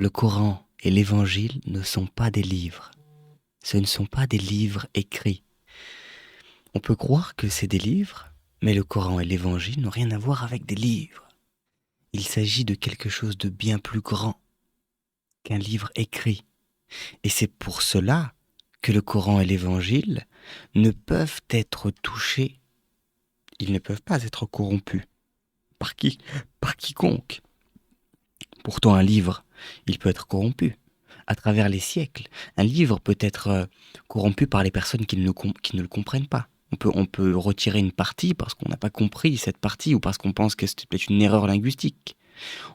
Le Coran et l'Évangile ne sont pas des livres. Ce ne sont pas des livres écrits. On peut croire que c'est des livres, mais le Coran et l'Évangile n'ont rien à voir avec des livres. Il s'agit de quelque chose de bien plus grand qu'un livre écrit. Et c'est pour cela que le Coran et l'Évangile ne peuvent être touchés. Ils ne peuvent pas être corrompus. Par qui? Par quiconque. Pourtant, un livre, il peut être corrompu. À travers les siècles, un livre peut être corrompu par les personnes qui ne le comprennent pas. On peut retirer une partie parce qu'on n'a pas compris cette partie ou parce qu'on pense que c'est peut-être une erreur linguistique.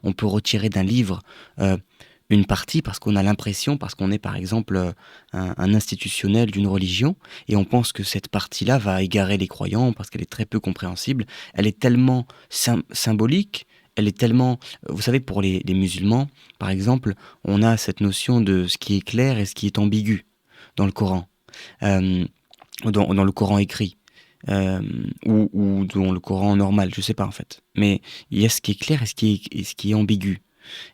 On peut retirer d'un livre une partie parce qu'on a l'impression, parce qu'on est par exemple un institutionnel d'une religion, et on pense que cette partie-là va égarer les croyants parce qu'elle est très peu compréhensible. Elle est tellement symbolique, elle est tellement... Vous savez, pour les musulmans, par exemple, on a cette notion de ce qui est clair et ce qui est ambigu dans le Coran, euh, dans le Coran écrit. euh, ou dans le Coran normal, je sais pas en fait. Mais il y a ce qui est clair et ce qui est ambigu.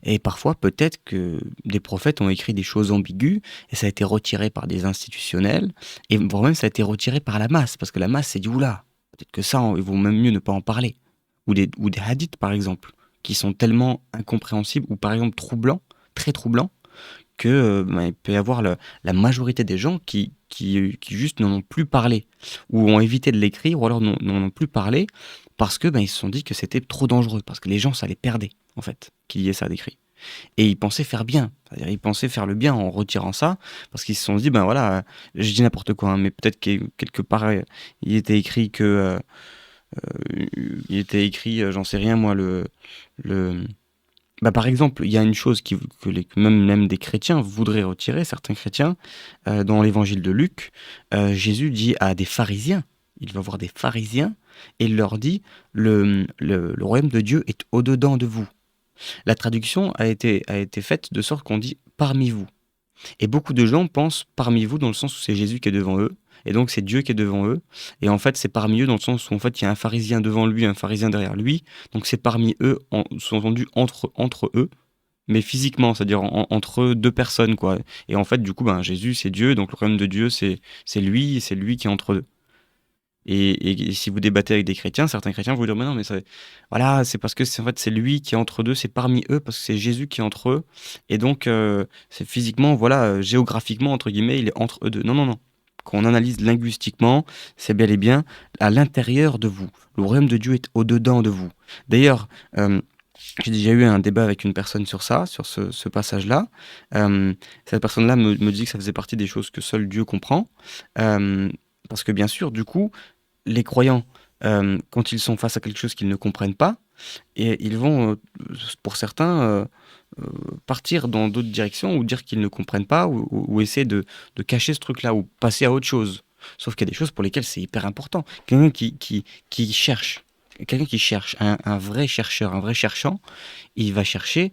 Et parfois, peut-être que des prophètes ont écrit des choses ambiguës et ça a été retiré par des institutionnels et voire même ça a été retiré par la masse parce que la masse s'est dit oula, peut-être que ça, il vaut même mieux ne pas en parler. Ou des hadiths, par exemple, qui sont tellement incompréhensibles ou par exemple troublants, très troublants, que il peut y avoir la majorité des gens qui juste n'en ont plus parlé ou ont évité de l'écrire ou alors n'en ont plus parlé parce que ils se sont dit que c'était trop dangereux, parce que les gens ça les perdait en fait, qu'il y ait ça d'écrit. Et ils pensaient faire bien, c'est-à-dire ils pensaient faire le bien en retirant ça, parce qu'ils se sont dit, ben voilà, je dis n'importe quoi, hein, mais peut-être que quelque part, il était écrit que, il était écrit, j'en sais rien moi, le, par exemple, il y a une chose que même des chrétiens voudraient retirer, certains chrétiens, dans l'évangile de Luc, Jésus dit à des pharisiens, il va voir des pharisiens, et il leur dit, le royaume de Dieu est au-dedans de vous. La traduction a été faite de sorte qu'on dit parmi vous. Et beaucoup de gens pensent parmi vous dans le sens où c'est Jésus qui est devant eux, et donc c'est Dieu qui est devant eux. Et en fait, c'est parmi eux dans le sens où en fait il y a un pharisien devant lui, un pharisien derrière lui. Donc c'est parmi eux, sous-entendu entre eux, mais physiquement, c'est-à-dire entre deux personnes quoi. Et en fait, du coup, Jésus c'est Dieu, donc le royaume de Dieu c'est lui, et c'est lui qui est entre eux. Et si vous débattez avec des chrétiens, certains chrétiens vont vous dire, mais non, mais voilà, c'est parce que en fait, c'est lui qui est entre deux, c'est parmi eux, parce que c'est Jésus qui est entre eux. Et donc, c'est physiquement, voilà, géographiquement, entre guillemets, il est entre eux deux. Non, non, non. Quand on analyse linguistiquement, c'est bel et bien à l'intérieur de vous. Le royaume de Dieu est au-dedans de vous. D'ailleurs, j'ai déjà eu un débat avec une personne sur ça, sur ce passage-là. Cette personne-là me dit que ça faisait partie des choses que seul Dieu comprend. Euh, Parce que bien sûr, du coup, les croyants, quand ils sont face à quelque chose qu'ils ne comprennent pas, et ils vont, pour certains, partir dans d'autres directions ou dire qu'ils ne comprennent pas ou essayer de cacher ce truc-là ou passer à autre chose. Sauf qu'il y a des choses pour lesquelles c'est hyper important. Qui cherche, quelqu'un qui cherche, un vrai chercheur, un vrai cherchant, il va chercher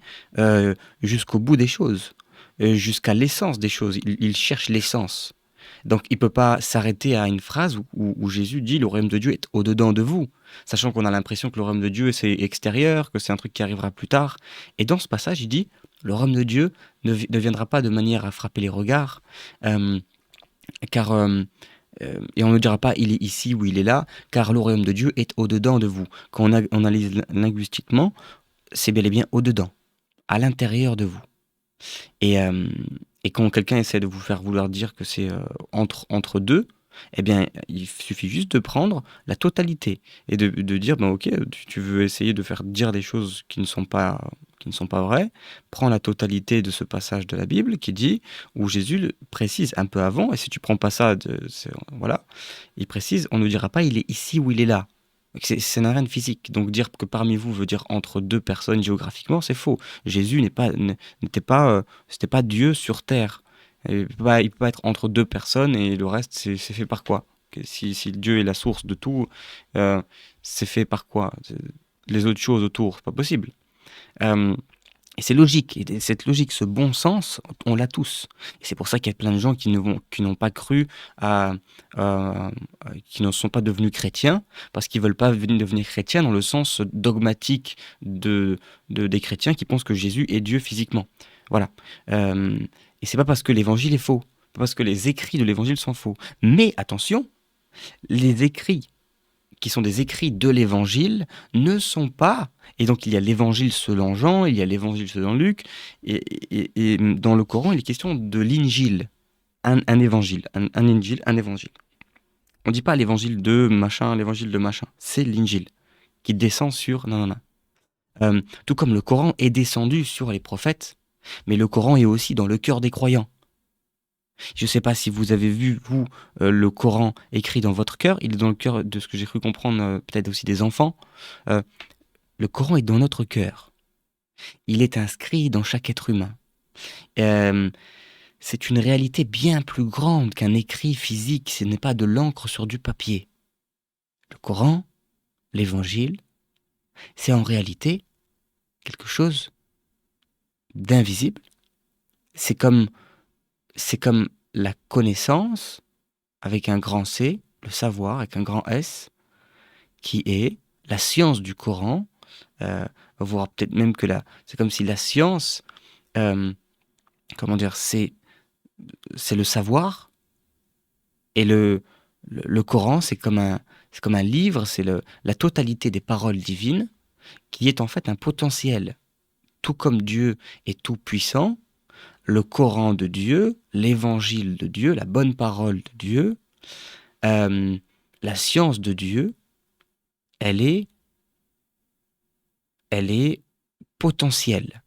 jusqu'au bout des choses, jusqu'à l'essence des choses. Il cherche l'essence. Donc il ne peut pas s'arrêter à une phrase où Jésus dit le royaume de Dieu est au-dedans de vous, sachant qu'on a l'impression que le royaume de Dieu c'est extérieur, que c'est un truc qui arrivera plus tard. Et dans ce passage, il dit le royaume de Dieu ne viendra pas de manière à frapper les regards, euh, car et on ne dira pas il est ici ou il est là, car le royaume de Dieu est au-dedans de vous. Quand on analyse linguistiquement, c'est bel et bien au-dedans, à l'intérieur de vous. Et, euh, et quand quelqu'un essaie de vous faire vouloir dire que c'est entre deux, eh bien, il suffit juste de prendre la totalité et de dire, ok, tu veux essayer de faire dire des choses qui ne sont pas vraies, prends la totalité de ce passage de la Bible qui dit, où Jésus le précise un peu avant, et si tu prends pas ça, voilà, il précise, on ne dira pas il est ici ou il est là. Ça n'a rien de physique. Donc dire que parmi vous veut dire entre deux personnes géographiquement, c'est faux. Jésus n'était pas, c'était pas Dieu sur terre. Il peut pas être entre deux personnes et le reste, c'est fait par quoi? Si Dieu est la source de tout, euh, c'est fait par quoi? Les autres choses autour, c'est pas possible. Euh, et c'est logique. Et cette logique, ce bon sens, on l'a tous. Et c'est pour ça qu'il y a plein de gens qui n'ont pas cru à- qui ne sont pas devenus chrétiens, parce qu'ils veulent pas devenir chrétiens dans le sens dogmatique des chrétiens qui pensent que Jésus est Dieu physiquement. Voilà. Euh, et c'est pas parce que l'évangile est faux, pas parce que les écrits de l'évangile sont faux. Mais attention, les écrits qui sont des écrits de l'évangile ne sont pas. Et donc il y a l'évangile selon Jean, il y a l'évangile selon Luc, et dans le Coran, il est question de l'injil, un évangile, un injil, un évangile. On ne dit pas l'évangile de machin, l'évangile de machin. C'est l'injil qui descend sur. Non, non, non. Tout comme le Coran est descendu sur les prophètes, mais le Coran est aussi dans le cœur des croyants. Je ne sais pas si vous avez vu, vous, le Coran écrit dans votre cœur. Il est dans le cœur de ce que j'ai cru comprendre, peut-être aussi des enfants. Euh, le Coran est dans notre cœur. Il est inscrit dans chaque être humain. Euh, c'est une réalité bien plus grande qu'un écrit physique. Ce n'est pas de l'encre sur du papier. Le Coran, l'Évangile, c'est en réalité quelque chose d'invisible. C'est comme, c'est comme la connaissance avec un grand C, le savoir avec un grand S, qui est la science du Coran, voire peut-être même que c'est comme si la science, euh, comment dire, c'est le savoir, et le Coran, c'est comme un livre, c'est la totalité des paroles divines, qui est en fait un potentiel. Tout comme Dieu est tout puissant, le Coran de Dieu, l'évangile de Dieu, la bonne parole de Dieu, euh, la science de Dieu, elle est, elle est potentielle.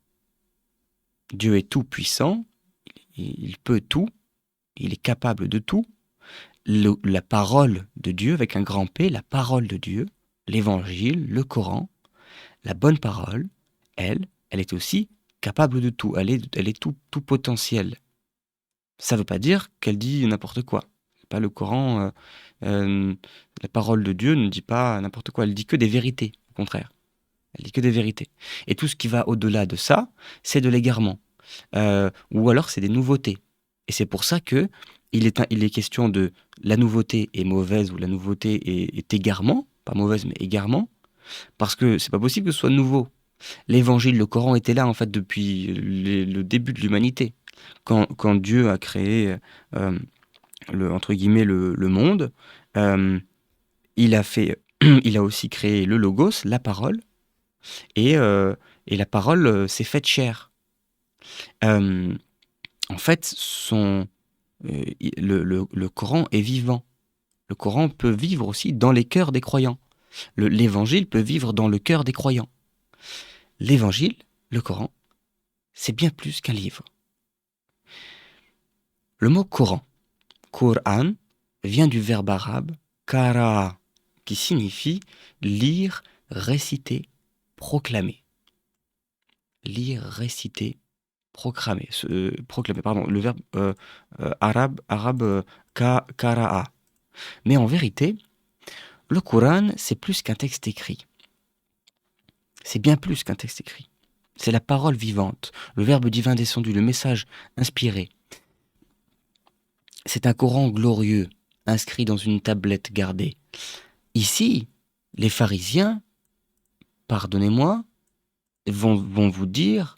Dieu est tout puissant, il peut tout, il est capable de tout. La parole de Dieu, avec un grand P, la parole de Dieu, l'évangile, le Coran, la bonne parole, elle est aussi capable de tout. Elle est tout potentielle. Ça ne veut pas dire qu'elle dit n'importe quoi. C'est pas le Coran, la parole de Dieu ne dit pas n'importe quoi. Elle dit que des vérités, au contraire. Elle dit que des vérités. Et tout ce qui va au-delà de ça, c'est de l'égarement. Ou alors c'est des nouveautés. Et c'est pour ça que il est question de la nouveauté est mauvaise ou la nouveauté est égarement, pas mauvaise mais égarement, parce que c'est pas possible que ce soit nouveau. L'évangile, le Coran était là en fait depuis le début de l'humanité. Quand Dieu a créé entre guillemets le monde, euh, il a fait, il a aussi créé le logos, la parole, et la parole s'est faite chair. Euh, En fait, le Coran est vivant. Le Coran peut vivre aussi dans les cœurs des croyants. L'évangile peut vivre dans le cœur des croyants. L'évangile, le Coran, c'est bien plus qu'un livre. Le mot Coran, Qur'an, vient du verbe arabe qara'a, qui signifie lire, réciter, proclamer. Lire, réciter, proclamer, pardon, le verbe arabe qara'a. Mais en vérité, le Coran, c'est plus qu'un texte écrit. C'est bien plus qu'un texte écrit. C'est la parole vivante, le verbe divin descendu, le message inspiré. C'est un Coran glorieux, inscrit dans une tablette gardée. Ici, les pharisiens, pardonnez-moi, vont vous dire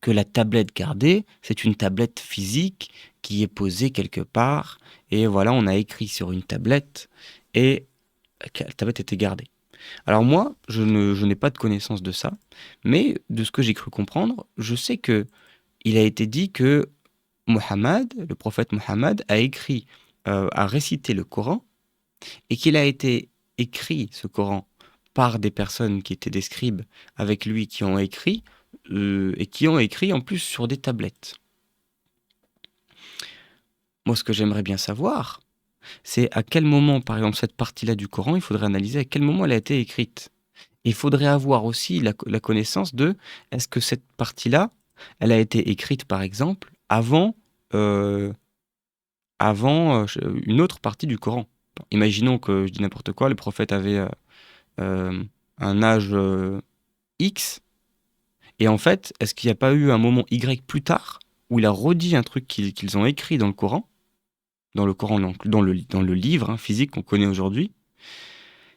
que la tablette gardée, c'est une tablette physique qui est posée quelque part, et voilà, on a écrit sur une tablette, et la tablette était gardée. Alors moi, je n'ai pas de connaissance de ça, mais de ce que j'ai cru comprendre, je sais que il a été dit que Mohammed, le prophète Mohammed, a récité le Coran, et qu'il a été écrit, ce Coran, par des personnes qui étaient des scribes avec lui, qui ont écrit, et qui ont écrit en plus sur des tablettes. Moi, ce que j'aimerais bien savoir, c'est à quel moment, par exemple, cette partie-là du Coran, il faudrait analyser à quel moment elle a été écrite. Il faudrait avoir aussi la connaissance de, est-ce que cette partie-là, elle a été écrite, par exemple, euh, avant une autre partie du Coran. Imaginons que, je dis n'importe quoi, le prophète avait un âge X, et en fait, est-ce qu'il n'y a pas eu un moment Y plus tard, où il a redit un truc qu'ils ont écrit dans le Coran, donc dans le livre physique qu'on connaît aujourd'hui,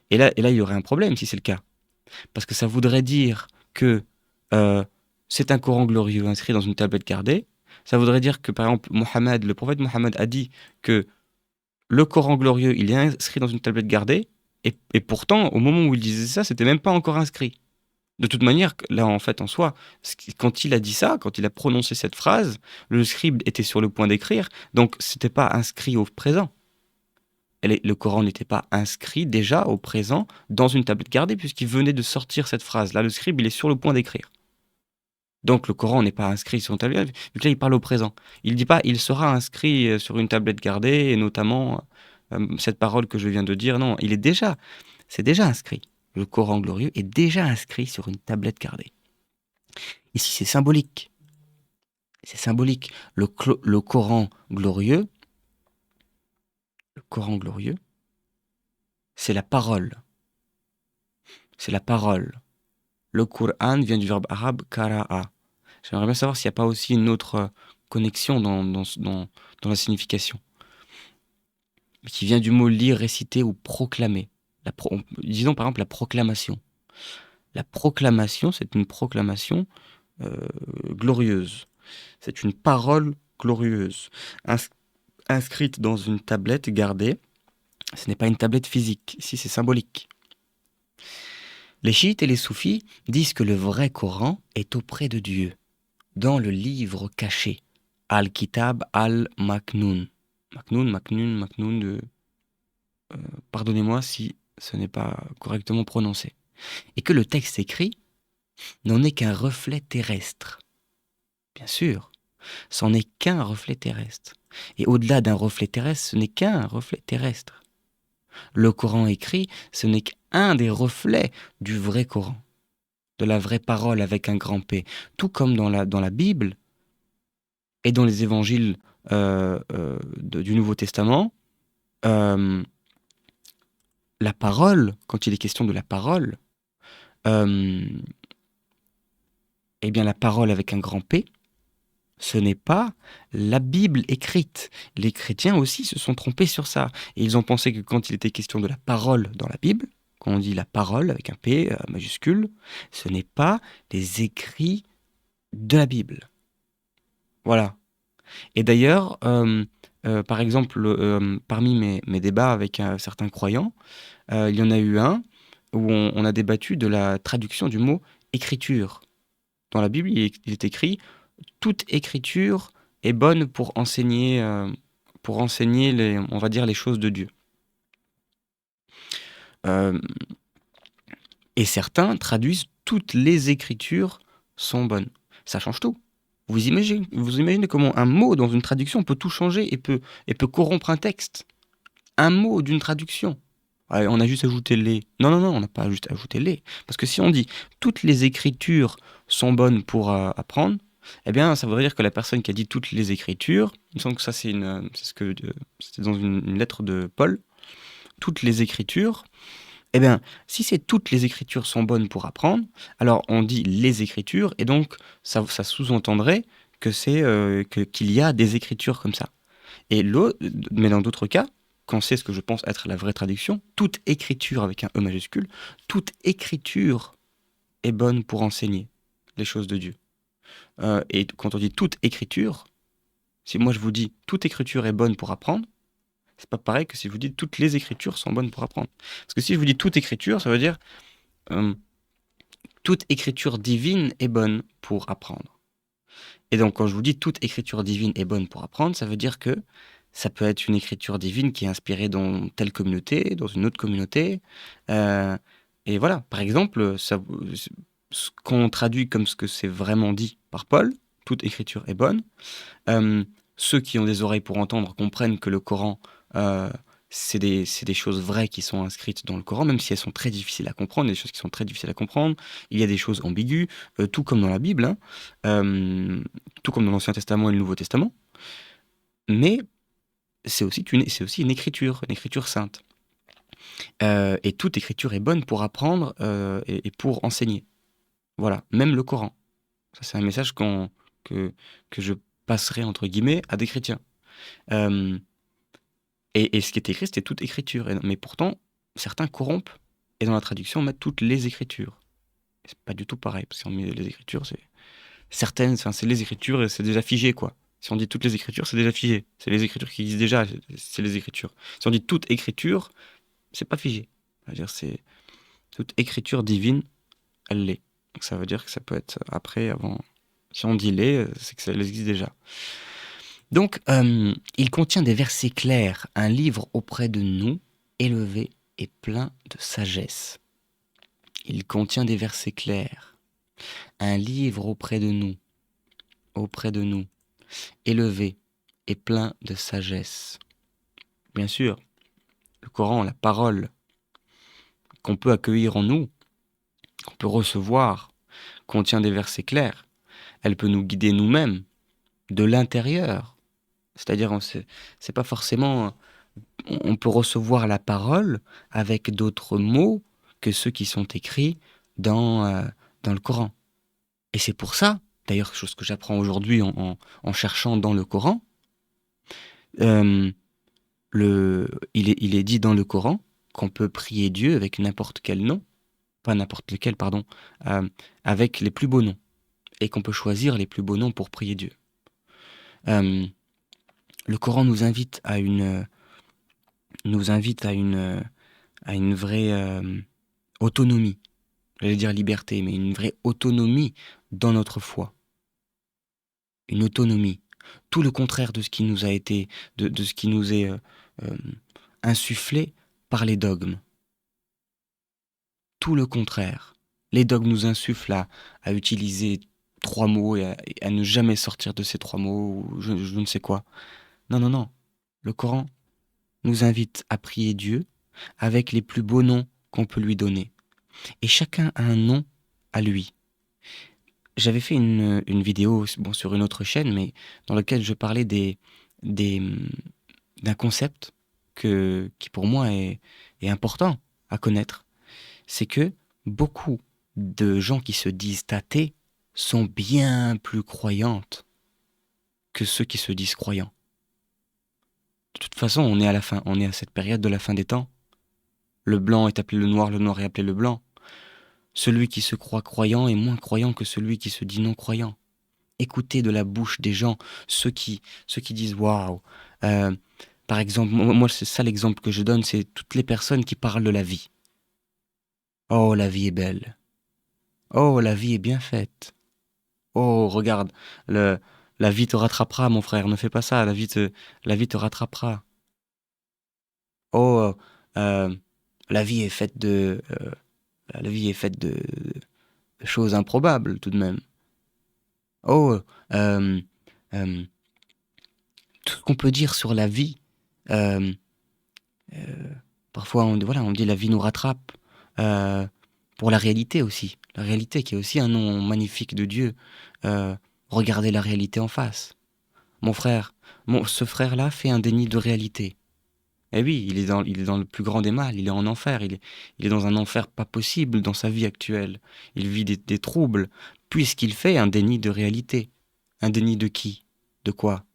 et là, il y aurait un problème si c'est le cas. Parce que ça voudrait dire que euh, c'est un Coran glorieux inscrit dans une tablette gardée, ça voudrait dire que, par exemple, le prophète Mohammed a dit que le Coran glorieux, il est inscrit dans une tablette gardée, et pourtant, au moment où il disait ça, c'était même pas encore inscrit. De toute manière, là, en fait, en soi, quand il a dit ça, quand il a prononcé cette phrase, le scribe était sur le point d'écrire, donc c'était pas inscrit au présent. Le Coran n'était pas inscrit déjà au présent dans une tablette gardée, puisqu'il venait de sortir cette phrase. Là, le scribe, il est sur le point d'écrire. Donc le Coran n'est pas inscrit sur une tablette, vu que là, il parle au présent. Il ne dit pas, il sera inscrit sur une tablette gardée, et notamment cette parole que je viens de dire. Non, c'est déjà inscrit. Le Coran glorieux est déjà inscrit sur une tablette gardée. Ici, c'est symbolique. C'est symbolique. Le Coran glorieux, c'est la parole. C'est la parole. Le Coran vient du verbe arabe kara'a. J'aimerais bien savoir s'il n'y a pas aussi une autre connexion dans la signification, qui vient du mot lire, réciter ou proclamer. Disons par exemple la proclamation. La proclamation, c'est une proclamation glorieuse. C'est une parole glorieuse, inscrite dans une tablette gardée. Ce n'est pas une tablette physique, ici c'est symbolique. Les chiites et les soufis disent que le vrai Coran est auprès de Dieu, dans le livre caché, Al-Kitab al-Maknoun. Maknoun, pardonnez-moi si ce n'est pas correctement prononcé. Et que le texte écrit n'en est qu'un reflet terrestre. Bien sûr, c'en est qu'un reflet terrestre. Et au-delà d'un reflet terrestre, ce n'est qu'un reflet terrestre. Le Coran écrit, ce n'est qu'un des reflets du vrai Coran, de la vraie parole avec un grand P. Tout comme dans la Bible et dans les évangiles du Nouveau Testament, la parole, quand il est question de la parole, eh bien la parole avec un grand P, ce n'est pas la Bible écrite. Les chrétiens aussi se sont trompés sur ça. Et ils ont pensé que quand il était question de la parole dans la Bible, quand on dit la parole avec un P majuscule, ce n'est pas les écrits de la Bible. Voilà. Et d'ailleurs, par exemple, parmi mes débats avec certains croyants, il y en a eu un où on a débattu de la traduction du mot écriture. Dans la Bible, il est écrit toute écriture est bonne pour enseigner on va dire, les choses de Dieu. Euh, et certains traduisent toutes les écritures sont bonnes. Ça change tout. Vous imaginez comment un mot dans une traduction peut tout changer et peut corrompre un texte. Un mot d'une traduction. Ouais, on a juste ajouté les. Non, on n'a pas juste ajouté les. Parce que si on dit toutes les écritures sont bonnes pour apprendre, eh bien, ça voudrait dire que la personne qui a dit toutes les écritures, il me semble que ça c'était dans une lettre de Paul, toutes les écritures, eh bien, si c'est toutes les écritures sont bonnes pour apprendre, alors on dit les écritures, et donc ça sous-entendrait que qu'il y a des écritures comme ça. Mais dans d'autres cas, quand c'est ce que je pense être la vraie traduction, toute écriture avec un E majuscule, toute écriture est bonne pour enseigner les choses de Dieu. Et quand on dit toute écriture, si moi je vous dis toute écriture est bonne pour apprendre, c'est pas pareil que si je vous dis toutes les écritures sont bonnes pour apprendre. Parce que si je vous dis toute écriture, ça veut dire toute écriture divine est bonne pour apprendre. Et donc quand je vous dis toute écriture divine est bonne pour apprendre, ça veut dire que ça peut être une écriture divine qui est inspirée dans telle communauté, dans une autre communauté. Et voilà, par exemple, ce qu'on traduit comme ce que c'est vraiment dit par Paul, toute écriture est bonne. Ceux qui ont des oreilles pour entendre comprennent que le Coran, c'est des choses vraies qui sont inscrites dans le Coran, même si elles sont très difficiles à comprendre. Il y a des choses qui sont très difficiles à comprendre. Il y a des choses ambiguës, tout comme dans la Bible, hein, tout comme dans l'Ancien Testament et le Nouveau Testament. Mais c'est aussi une écriture sainte. Et toute écriture est bonne pour apprendre et pour enseigner. Voilà, même le Coran. Ça, c'est un message que je passerai, entre guillemets, à des chrétiens. Euh, et ce qui est écrit, c'était toute écriture. Mais pourtant, certains corrompent et dans la traduction, mettent toutes les écritures. Et c'est pas du tout pareil, parce qu'on met les écritures, Certaines, enfin, c'est les écritures et c'est déjà figé, quoi. Si on dit toutes les écritures, c'est déjà figé. C'est les écritures qui existent déjà, c'est les écritures. Si on dit toute écriture, c'est pas figé. C'est-à-dire, c'est toute écriture divine, elle l'est. Donc ça veut dire que ça peut être après, avant. Si on dit les, c'est que ça existe déjà. Donc, il contient des versets clairs, un livre auprès de nous, élevé et plein de sagesse. Il contient des versets clairs, un livre auprès de nous, élevé et plein de sagesse. Bien sûr, le Coran, la parole qu'on peut accueillir en nous, qu'on peut recevoir, contient des versets clairs. Elle peut nous guider nous-mêmes, de l'intérieur. C'est-à-dire, c'est pas forcément... On peut recevoir la parole avec d'autres mots que ceux qui sont écrits dans le Coran. Et c'est pour ça, d'ailleurs, chose que j'apprends aujourd'hui en cherchant dans le Coran, euh, il est dit dans le Coran qu'on peut prier Dieu avec n'importe quel nom, pas n'importe lequel, pardon, euh, avec les plus beaux noms, et qu'on peut choisir les plus beaux noms pour prier Dieu. Euh, le Coran nous invite à une vraie autonomie. J'allais dire liberté, mais une vraie autonomie dans notre foi. Une autonomie. Tout le contraire de ce qui nous a été, de ce qui nous est euh, insufflé par les dogmes. Tout le contraire. Les dogmes nous insufflent à utiliser 3 mots et à ne jamais sortir de ces 3 mots, ou je ne sais quoi. Non, non, non. Le Coran nous invite à prier Dieu avec les plus beaux noms qu'on peut lui donner. Et chacun a un nom à lui. J'avais fait une vidéo bon, sur une autre chaîne, mais dans laquelle je parlais des, d'un concept qui pour moi est important à connaître. C'est que beaucoup de gens qui se disent athées sont bien plus croyantes que ceux qui se disent croyants. De toute façon, on est à la fin, on est à cette période de la fin des temps. Le blanc est appelé le noir est appelé le blanc. Celui qui se croit croyant est moins croyant que celui qui se dit non croyant. Écoutez de la bouche des gens, ceux qui disent waouh. Euh, Par exemple, moi c'est ça l'exemple que je donne, c'est toutes les personnes qui parlent de la vie. Oh, la vie est belle. Oh, la vie est bien faite. Oh, regarde, le, la vie te rattrapera, mon frère. Ne fais pas ça, la vie te rattrapera. Oh, euh, la vie est faite la vie est faite de choses improbables tout de même. Oh, euh, euh, tout ce qu'on peut dire sur la vie. euh, euh, Parfois, on dit la vie nous rattrape. Euh, pour la réalité aussi. La réalité qui est aussi un nom magnifique de Dieu. Regardez la réalité en face. Mon frère, ce frère-là fait un déni de réalité. Eh oui, il est dans le plus grand des mal, il est en enfer, il est dans un enfer pas possible dans sa vie actuelle. Il vit des troubles, puisqu'il fait un déni de réalité. Un déni de qui? De quoi?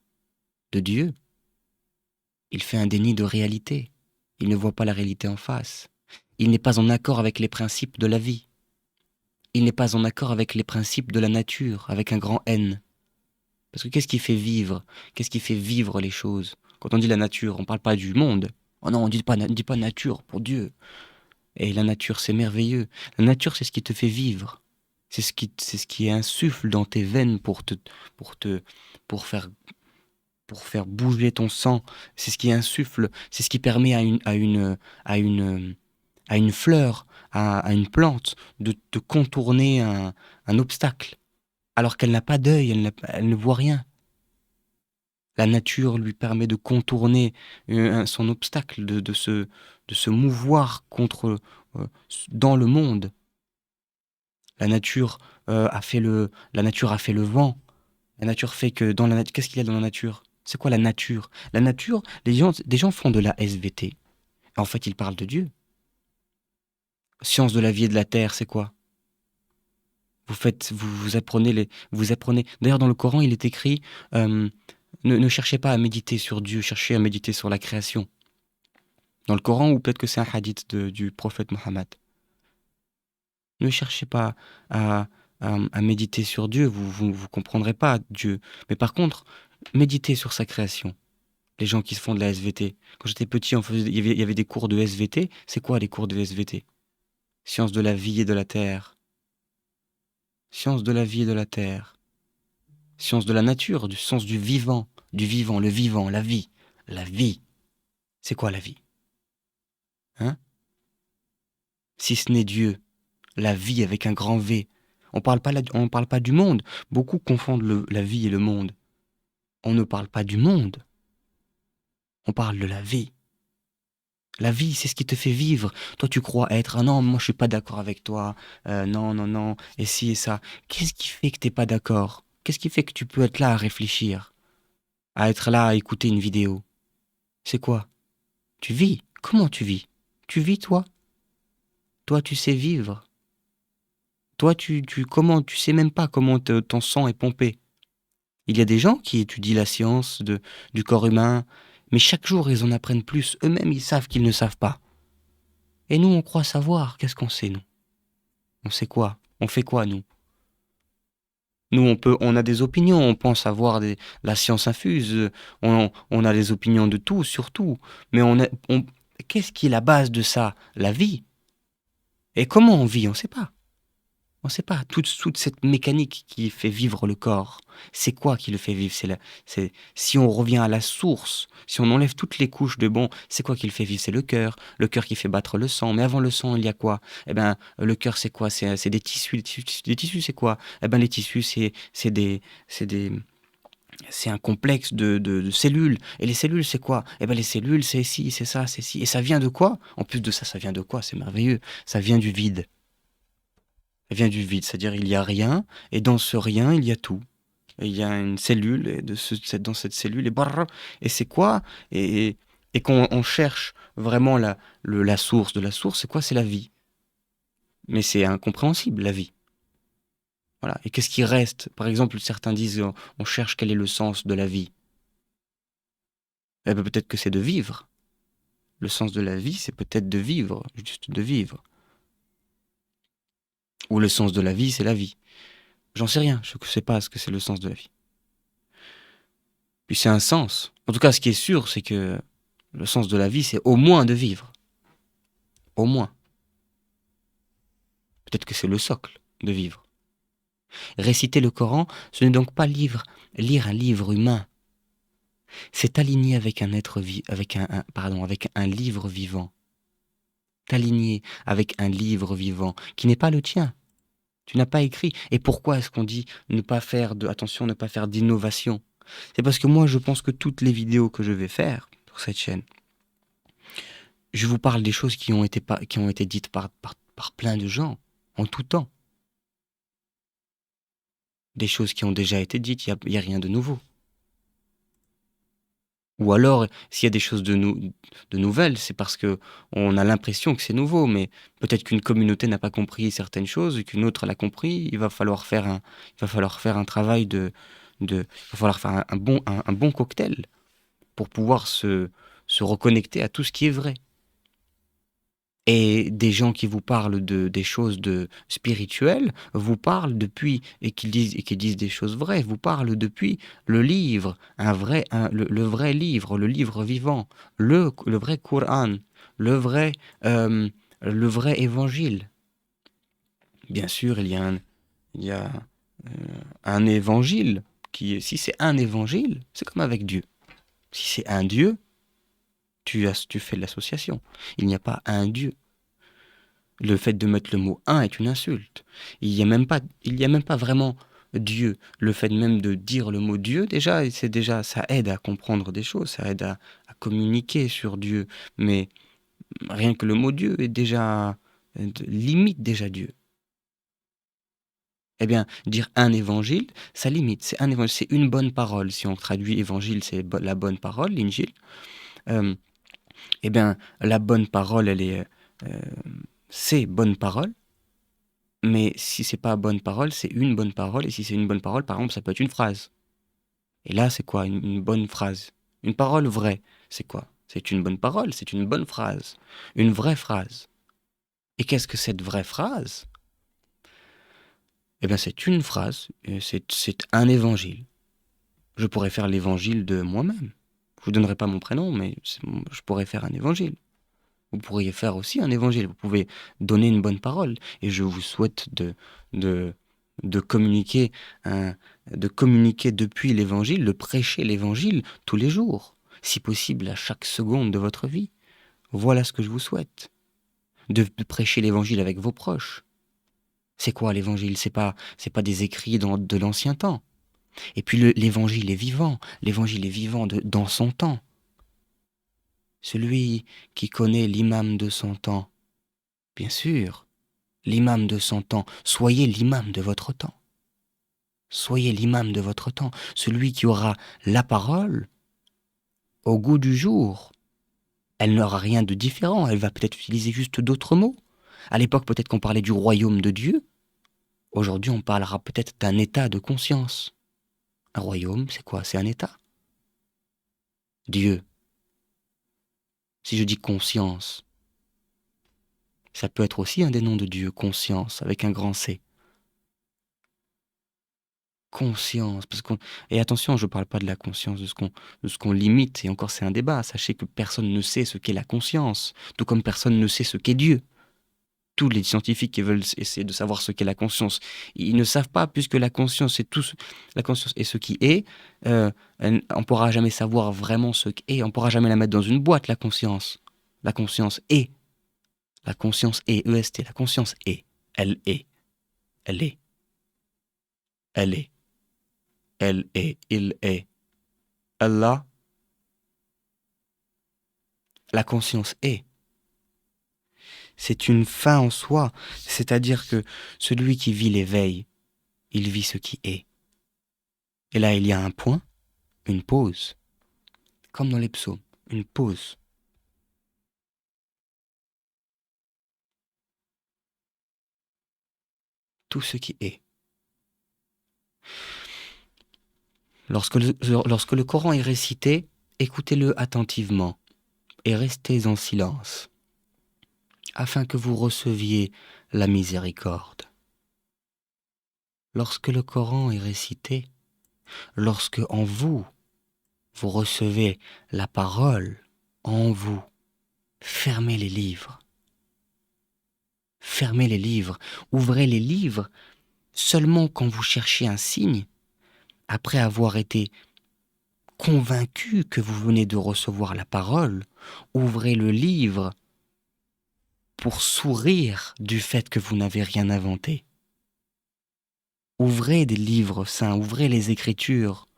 De Dieu. Il fait un déni de réalité. Il ne voit pas la réalité en face. Il n'est pas en accord avec les principes de la vie. Il n'est pas en accord avec les principes de la nature, avec un grand N. Parce que qu'est-ce qui fait vivre? Qu'est-ce qui fait vivre les choses? Quand on dit la nature, on ne parle pas du monde. Oh non, on ne dit pas nature, pour Dieu. Et la nature, c'est merveilleux. La nature, c'est ce qui te fait vivre. C'est ce qui insuffle dans tes veines pour te, pour faire, pour faire bouger ton sang. C'est ce qui insuffle, c'est ce qui permet à à une fleur, à une plante de contourner un obstacle. Alors qu'elle n'a pas d'œil, elle ne voit rien. La nature lui permet de contourner son obstacle, de se mouvoir dans le monde. La nature a fait le vent. La nature fait que dans la nature, qu'est-ce qu'il y a dans la nature? C'est quoi la nature? La nature, des gens font de la SVT. En fait, ils parlent de Dieu. Science de la vie et de la terre, c'est quoi? Vous apprenez. D'ailleurs, dans le Coran, il est écrit, euh, ne cherchez pas à méditer sur Dieu, cherchez à méditer sur la création. Dans le Coran, ou peut-être que c'est un hadith du prophète Mohammed. Ne cherchez pas à, à méditer sur Dieu, vous comprendrez pas Dieu. Mais par contre, méditez sur sa création. Les gens qui se font de la SVT. Quand j'étais petit, il y avait des cours de SVT. C'est quoi les cours de SVT? Sciences de la vie et de la terre. Sciences de la vie et de la terre. Sciences de la nature, du sens du vivant, le vivant, la vie. La vie. C'est quoi la vie? Hein? Si ce n'est Dieu, la vie avec un grand V. On parle pas du monde. Beaucoup confondent la vie et le monde. On ne parle pas du monde. On parle de la vie. La vie, c'est ce qui te fait vivre. Toi, tu crois être, ah non, moi je suis pas d'accord avec toi. Non, non, non, et ci et ça. Qu'est-ce qui fait que t'es pas d'accord? Qu'est-ce qui fait que tu peux être là à réfléchir? À être là à écouter une vidéo? C'est quoi? Tu vis. Comment tu vis? Tu vis, toi? Toi, tu sais vivre. Toi, comment, tu sais même pas comment ton sang est pompé. Il y a des gens qui étudient la science du corps humain, mais chaque jour ils en apprennent plus. Eux-mêmes, ils savent qu'ils ne savent pas. Et nous, on croit savoir. Qu'est-ce qu'on sait, nous? On sait quoi? On fait quoi, nous? Nous, on a des opinions, on pense avoir la science infuse, on a des opinions de tout, sur tout. Mais qu'est-ce qui est la base de ça? La vie. Et comment on vit? On ne sait pas. On ne sait pas. Toute cette mécanique qui fait vivre le corps, c'est quoi qui le fait vivre? Si on revient à la source, si on enlève toutes les couches de bon, c'est quoi qui le fait vivre? C'est le cœur qui fait battre le sang. Mais avant le sang, il y a quoi? Eh ben, le cœur, c'est quoi? C'est des tissus. Les tissus, c'est quoi? Eh ben, les tissus, c'est des, c'est un complexe de cellules. Et les cellules, c'est quoi? Eh ben, les cellules, c'est ci, c'est ça, c'est ci. Et ça vient de quoi? En plus de ça, ça vient de quoi? C'est merveilleux. Ça vient du vide. Elle vient du vide, c'est-à-dire il y a rien, et dans ce rien, il y a tout. Et il y a une cellule, et dans cette cellule, et c'est quoi? Et quand on cherche vraiment la source de la source, c'est quoi? C'est la vie. Mais c'est incompréhensible, la vie. Voilà. Et qu'est-ce qui reste? Par exemple, certains disent, on cherche quel est le sens de la vie. Eh ben, peut-être que c'est de vivre. Le sens de la vie, c'est peut-être de vivre, juste de vivre. Ou le sens de la vie, c'est la vie. J'en sais rien, je ne sais pas ce que c'est le sens de la vie. Puis c'est un sens. En tout cas, ce qui est sûr, c'est que le sens de la vie, c'est au moins de vivre. Au moins. Peut-être que c'est le socle de vivre. Réciter le Coran, ce n'est donc pas lire un livre humain. C'est t'aligner avec un être avec un livre vivant. T'aligner avec un livre vivant qui n'est pas le tien. Tu n'as pas écrit. Et pourquoi est-ce qu'on dit attention, ne pas faire d'innovation? C'est parce que moi, je pense que toutes les vidéos que je vais faire sur cette chaîne, je vous parle des choses qui ont été dites par plein de gens, en tout temps. Des choses qui ont déjà été dites, il y a rien de nouveau. Ou alors, s'il y a des choses de nouvelles, c'est parce que on a l'impression que c'est nouveau, mais peut-être qu'une communauté n'a pas compris certaines choses, et qu'une autre l'a compris. Il va falloir faire un travail il va falloir faire un bon cocktail pour pouvoir se reconnecter à tout ce qui est vrai. Et des gens qui vous parlent des choses spirituelles vous parlent depuis, et qui disent des choses vraies, vous parlent depuis le livre, le vrai livre, le livre vivant, le vrai Coran, le vrai, euh, le vrai évangile. Bien sûr, il y a un évangile si c'est un évangile, c'est comme avec Dieu. Si c'est un Dieu, tu fais de l'association. Il n'y a pas un Dieu. Le fait de mettre le mot un est une insulte. Il y a même pas vraiment Dieu. Le fait même de dire le mot Dieu, ça aide à comprendre des choses, ça aide à communiquer sur Dieu. Mais rien que le mot Dieu limite déjà Dieu. Eh bien, dire un évangile, ça limite. C'est un évangile, c'est une bonne parole. Si on traduit évangile, c'est la bonne parole, l'injil. Euh, eh bien, la bonne parole, euh, c'est bonne parole. Mais si c'est pas bonne parole, c'est une bonne parole. Et si c'est une bonne parole, par exemple, ça peut être une phrase. Et là, c'est quoi une bonne phrase? Une parole vraie, c'est quoi? C'est une bonne parole, c'est une bonne phrase. Une vraie phrase. Et qu'est-ce que cette vraie phrase? Eh bien, c'est une phrase, c'est un évangile. Je pourrais faire l'évangile de moi-même. Je vous donnerai pas mon prénom, mais je pourrais faire un évangile. Vous pourriez faire aussi un évangile. Vous pouvez donner une bonne parole. Et je vous souhaite de, de communiquer de communiquer depuis l'évangile, de prêcher l'évangile tous les jours, si possible à chaque seconde de votre vie. Voilà ce que je vous souhaite. De prêcher l'évangile avec vos proches. C'est quoi l'évangile? C'est pas des écrits de l'ancien temps. Et puis l'évangile est vivant. L'évangile est vivant dans son temps. Celui qui connaît l'imam de son temps, bien sûr, l'imam de son temps, soyez l'imam de votre temps. Soyez l'imam de votre temps, celui qui aura la parole au goût du jour. Elle n'aura rien de différent, elle va peut-être utiliser juste d'autres mots. À l'époque, peut-être qu'on parlait du royaume de Dieu. Aujourd'hui, on parlera peut-être d'un état de conscience. Un royaume, c'est quoi? C'est un état. Dieu. Si je dis conscience, ça peut être aussi un des noms de Dieu, conscience, avec un grand C. Conscience, et attention, je ne parle pas de la conscience de ce qu'on limite, et encore c'est un débat. Sachez que personne ne sait ce qu'est la conscience, tout comme personne ne sait ce qu'est Dieu. Tous les scientifiques qui veulent essayer de savoir ce qu'est la conscience, ils ne savent pas, puisque la conscience est la conscience est ce qui est. On pourra jamais savoir vraiment ce qu'est. On pourra jamais la mettre dans une boîte, la conscience. La conscience est. La conscience est. EST. La conscience est. Elle est. Elle est. Elle est. Elle est. Il est. Allah. La conscience est. C'est une fin en soi, c'est-à-dire que celui qui vit l'éveil, il vit ce qui est. Et là, il y a un point, une pause, comme dans les psaumes, une pause. Tout ce qui est. Lorsque le Coran est récité, écoutez-le attentivement et restez en silence, afin que vous receviez la miséricorde. Lorsque le Coran est récité, lorsque en vous, vous recevez la parole, en vous, fermez les livres. Fermez les livres, ouvrez les livres seulement quand vous cherchez un signe, après avoir été convaincu que vous venez de recevoir la parole, ouvrez le livre pour sourire du fait que vous n'avez rien inventé. Ouvrez des livres saints, ouvrez les Écritures.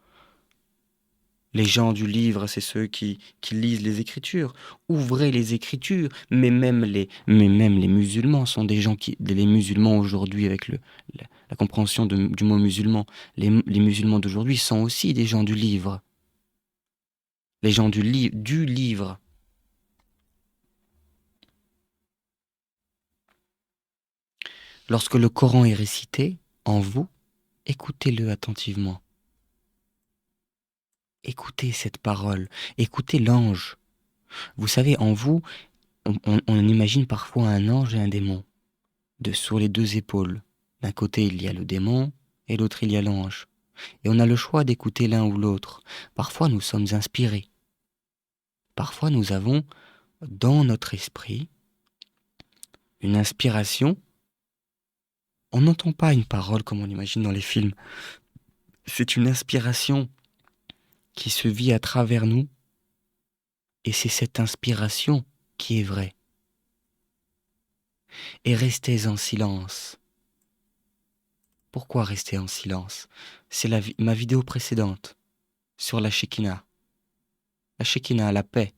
Les gens du livre, c'est ceux qui lisent les Écritures. Ouvrez les Écritures, mais même les musulmans sont des gens les musulmans aujourd'hui, avec la compréhension du mot musulman, les musulmans d'aujourd'hui sont aussi des gens du livre. Les gens du livre. Lorsque le Coran est récité, en vous, écoutez-le attentivement. Écoutez cette parole, écoutez l'ange. Vous savez, en vous, on imagine parfois un ange et un démon, sur les deux épaules. D'un côté, il y a le démon, et l'autre, il y a l'ange. Et on a le choix d'écouter l'un ou l'autre. Parfois, nous sommes inspirés. Parfois, nous avons, dans notre esprit, une inspiration. On n'entend pas une parole comme on imagine dans les films. C'est une inspiration qui se vit à travers nous, et c'est cette inspiration qui est vraie. Et restez en silence. Pourquoi rester en silence? C'est ma vidéo précédente sur la Shekinah. La Shekinah, la paix.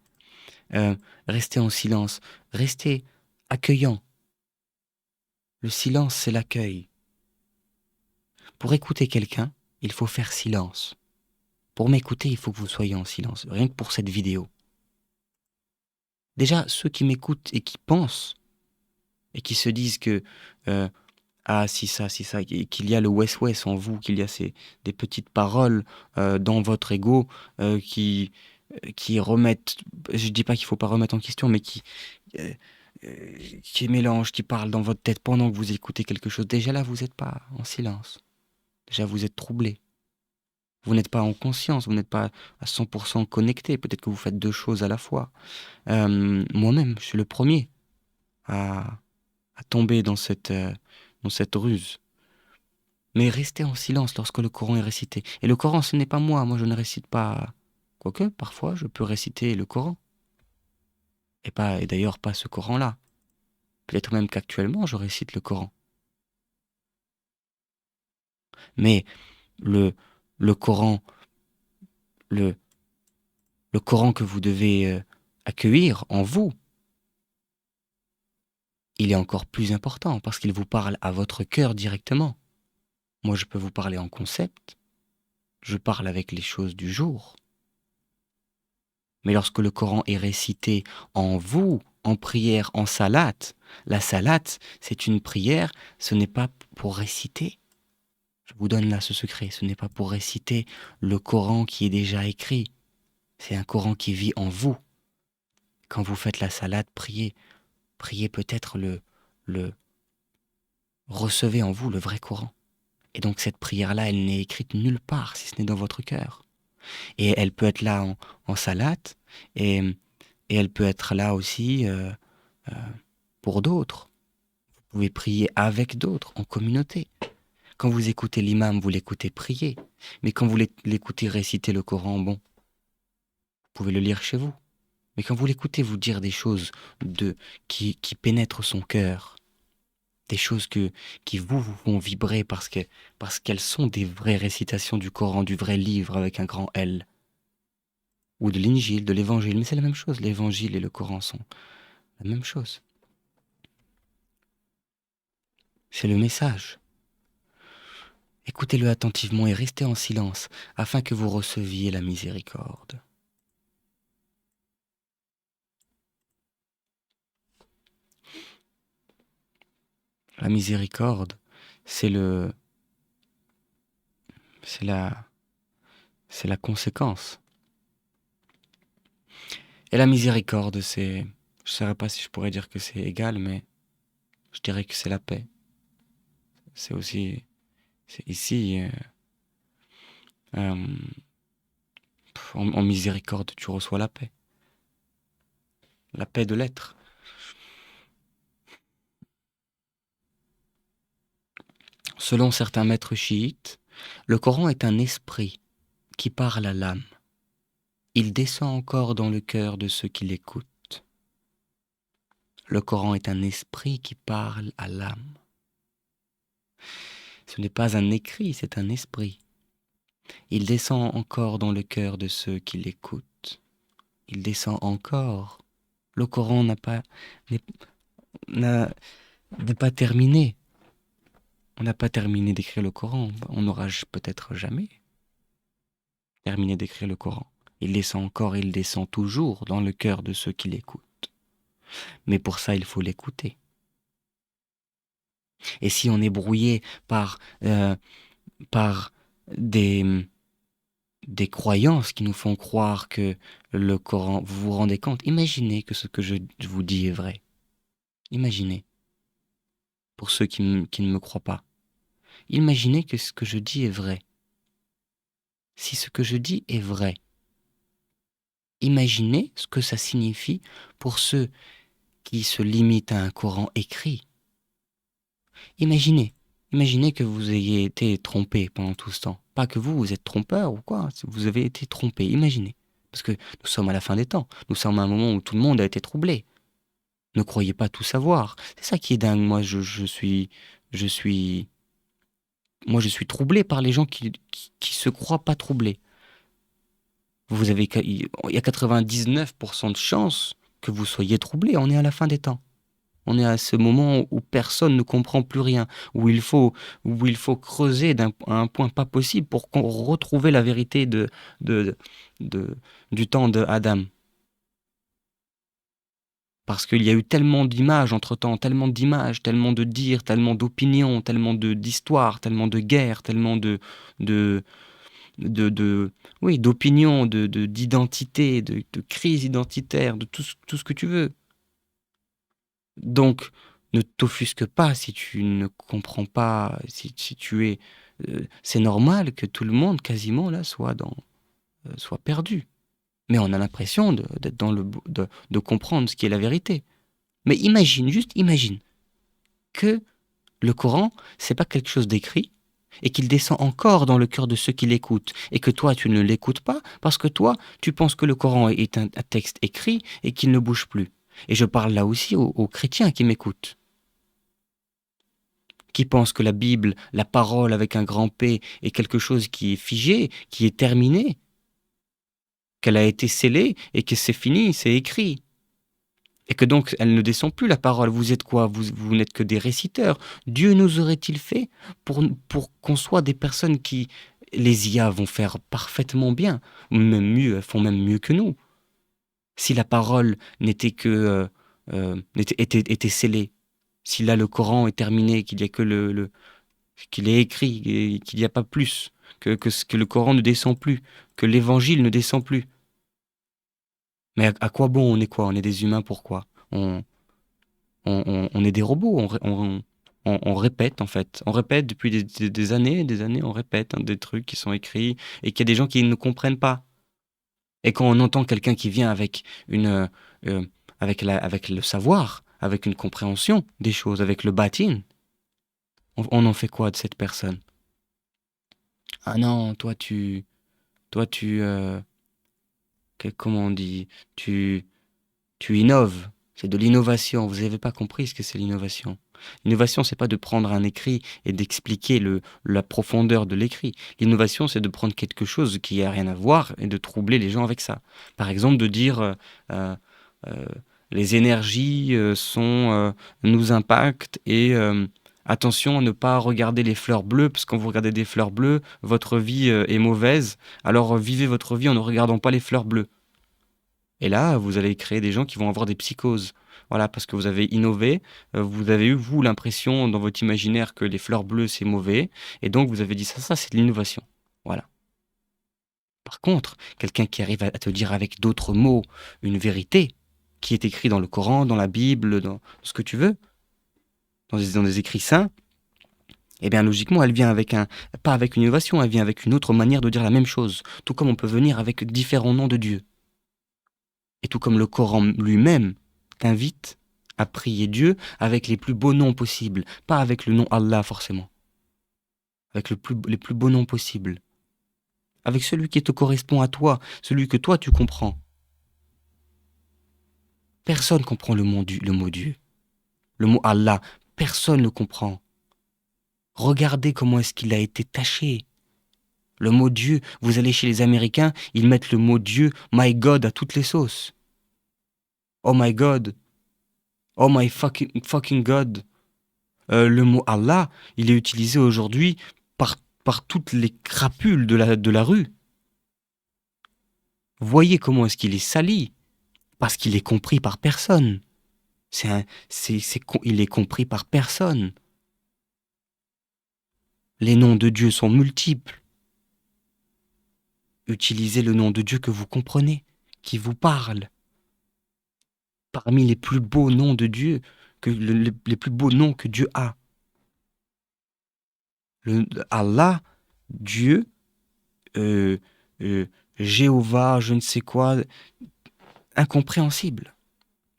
Restez en silence. Restez accueillant. Le silence, c'est l'accueil. Pour écouter quelqu'un, il faut faire silence. Pour m'écouter, il faut que vous soyez en silence. Rien que pour cette vidéo. Déjà, ceux qui m'écoutent et qui pensent, et qui se disent que si ça, qu'il y a le West-West en vous, qu'il y a des petites paroles dans votre ego qui remettent, je dis pas qu'il faut pas remettre en question, mais qui mélange, qui parle dans votre tête pendant que vous écoutez quelque chose, déjà là, vous n'êtes pas en silence. Déjà, vous êtes troublé. Vous n'êtes pas en conscience, vous n'êtes pas à 100% connecté. Peut-être que vous faites deux choses à la fois. Moi-même, je suis le premier à, à tomber dans cette ruse. Mais restez en silence lorsque le Coran est récité. Et le Coran, ce n'est pas moi. Moi, je ne récite pas. Quoique, parfois, je peux réciter le Coran. Et d'ailleurs, pas ce Coran-là. Peut-être même qu'actuellement, je récite le Coran. Mais le, le Coran, le, le Coran que vous devez accueillir en vous, il est encore plus important parce qu'il vous parle à votre cœur directement. Moi, je peux vous parler en concept. Je parle avec les choses du jour. Mais lorsque le Coran est récité en vous, en prière, en salate, la salate, c'est une prière, ce n'est pas pour réciter. Je vous donne là ce secret, ce n'est pas pour réciter le Coran qui est déjà écrit. C'est un Coran qui vit en vous. Quand vous faites la salate, priez. Priez peut-être le, recevez en vous le vrai Coran. Et donc cette prière-là, elle n'est écrite nulle part, si ce n'est dans votre cœur. Et elle peut être là en salate, et, et elle peut être là aussi euh, pour d'autres. Vous pouvez prier avec d'autres, en communauté. Quand vous écoutez l'imam, vous l'écoutez prier. Mais quand vous l'écoutez réciter le Coran, bon, vous pouvez le lire chez vous. Mais quand vous l'écoutez vous dire des choses qui pénètrent son cœur, des choses qui vous font vibrer parce qu'elles sont des vraies récitations du Coran, du vrai livre avec un grand L, ou de l'Injil, de l'Évangile, mais c'est la même chose, l'Évangile et le Coran sont la même chose. C'est le message. Écoutez-le attentivement et restez en silence afin que vous receviez la miséricorde. La miséricorde, c'est le, c'est c'est la conséquence. Et la miséricorde, je ne saurais pas si je pourrais dire que c'est égal, mais je dirais que c'est la paix. C'est aussi, c'est ici, euh, en miséricorde, tu reçois la paix de l'être. Selon certains maîtres chiites, le Coran est un esprit qui parle à l'âme. Il descend encore dans le cœur de ceux qui l'écoutent. Le Coran est un esprit qui parle à l'âme. Ce n'est pas un écrit, c'est un esprit. Il descend encore dans le cœur de ceux qui l'écoutent. Il descend encore. Le Coran n'est n'a- n'est pas terminé. On n'a pas terminé d'écrire le Coran. On n'aura peut-être jamais terminé d'écrire le Coran. Il descend encore, il descend toujours dans le cœur de ceux qui l'écoutent. Mais pour ça, il faut l'écouter. Et si on est brouillé par des croyances qui nous font croire que le Coran, vous vous rendez compte, imaginez que ce que je vous dis est vrai. Imaginez, pour ceux qui ne me croient pas, imaginez que ce que je dis est vrai. Si ce que je dis est vrai, imaginez ce que ça signifie pour ceux qui se limitent à un Coran écrit. Imaginez que vous ayez été trompé pendant tout ce temps. Pas que vous êtes trompeur ou quoi, vous avez été trompé, imaginez. Parce que nous sommes à la fin des temps, nous sommes à un moment où tout le monde a été troublé. Ne croyez pas tout savoir. C'est ça qui est dingue. Moi, je suis, moi, je suis troublé par les gens qui se croient pas troublés. Il y a 99% de chances que vous soyez troublé. On est à la fin des temps. On est à ce moment où personne ne comprend plus rien, où il faut creuser à un point pas possible pour retrouver la vérité de, du temps de Adam. Parce qu'il y a eu tellement d'images entre-temps, tellement d'images, tellement de dires, tellement d'opinions, tellement d'histoires, tellement de guerres, tellement de, oui, d'opinions, d'identité, de crises identitaires, de tout ce que tu veux. Donc, ne t'offusque pas si tu ne comprends pas, si tu es... c'est normal que tout le monde, quasiment, là, soit perdu. Mais on a l'impression d'être de comprendre ce qui est la vérité. Mais imagine, juste imagine, que le Coran, c'est pas quelque chose d'écrit, et qu'il descend encore dans le cœur de ceux qui l'écoutent, et que toi, tu ne l'écoutes pas, parce que toi, tu penses que le Coran est un texte écrit et qu'il ne bouge plus. Et je parle là aussi aux chrétiens qui m'écoutent, qui pensent que la Bible, la parole avec un grand P, est quelque chose qui est figé, qui est terminé, qu'elle a été scellée, et que c'est fini, c'est écrit. Et que donc elle ne descend plus la parole. Vous êtes quoi? Vous n'êtes que des réciteurs. Dieu nous aurait-il fait pour qu'on soit des personnes qui... Les IA vont faire parfaitement bien, même mieux, elles font même mieux que nous. Si la parole n'était que... était scellée, si là le Coran est terminé, qu'il y a que qu'il est écrit, et qu'il n'y a pas plus, que le Coran ne descend plus, que l'évangile ne descend plus. Mais à quoi bon on est quoi? On est des humains, pourquoi? On est des robots, on répète en fait. On répète depuis des années, on répète des trucs qui sont écrits et qu'il y a des gens qui ne comprennent pas. Et quand on entend quelqu'un qui vient avec euh, avec le savoir, avec une compréhension des choses, avec le batin, on en fait quoi de cette personne? Ah non, toi tu, comment on dit, tu, tu innoves. C'est de l'innovation. Vous n'avez pas compris ce que c'est l'innovation. L'innovation, c'est pas de prendre un écrit et d'expliquer la profondeur de l'écrit. L'innovation, c'est de prendre quelque chose qui a rien à voir et de troubler les gens avec ça. Par exemple, de dire euh, euh, les énergies nous impactent et attention à ne pas regarder les fleurs bleues parce que quand vous regardez des fleurs bleues, votre vie est mauvaise. Alors vivez votre vie en ne regardant pas les fleurs bleues. Et là, vous allez créer des gens qui vont avoir des psychoses. Voilà, parce que vous avez innové, vous avez eu, vous, l'impression dans votre imaginaire que les fleurs bleues, c'est mauvais, et donc vous avez dit ça, c'est de l'innovation. Voilà. Par contre, quelqu'un qui arrive à te dire avec d'autres mots une vérité, qui est écrite dans le Coran, dans la Bible, dans ce que tu veux, dans des écrits saints, eh bien, logiquement, elle vient avec pas avec une innovation, elle vient avec une autre manière de dire la même chose. Tout comme on peut venir avec différents noms de Dieu. Et tout comme le Coran lui-même t'invite à prier Dieu avec les plus beaux noms possibles, pas avec le nom Allah forcément, avec les plus beaux noms possibles, avec celui qui te correspond à toi, celui que toi tu comprends. Personne comprend le mot Dieu, le mot Allah, personne ne comprend. Regardez comment est-ce qu'il a été taché. Le mot Dieu, vous allez chez les Américains, ils mettent le mot Dieu, my God, à toutes les sauces. Oh my God, oh my fucking God. Le mot Allah, il est utilisé aujourd'hui par toutes les crapules de la rue. Voyez comment est-ce qu'il est sali, parce qu'il est compris par personne. Il est compris par personne. Les noms de Dieu sont multiples. Utilisez le nom de Dieu que vous comprenez, qui vous parle. Parmi les plus beaux noms de Dieu, les plus beaux noms que Dieu a. Allah, Dieu, euh, euh, Jéhovah, je ne sais quoi, incompréhensible.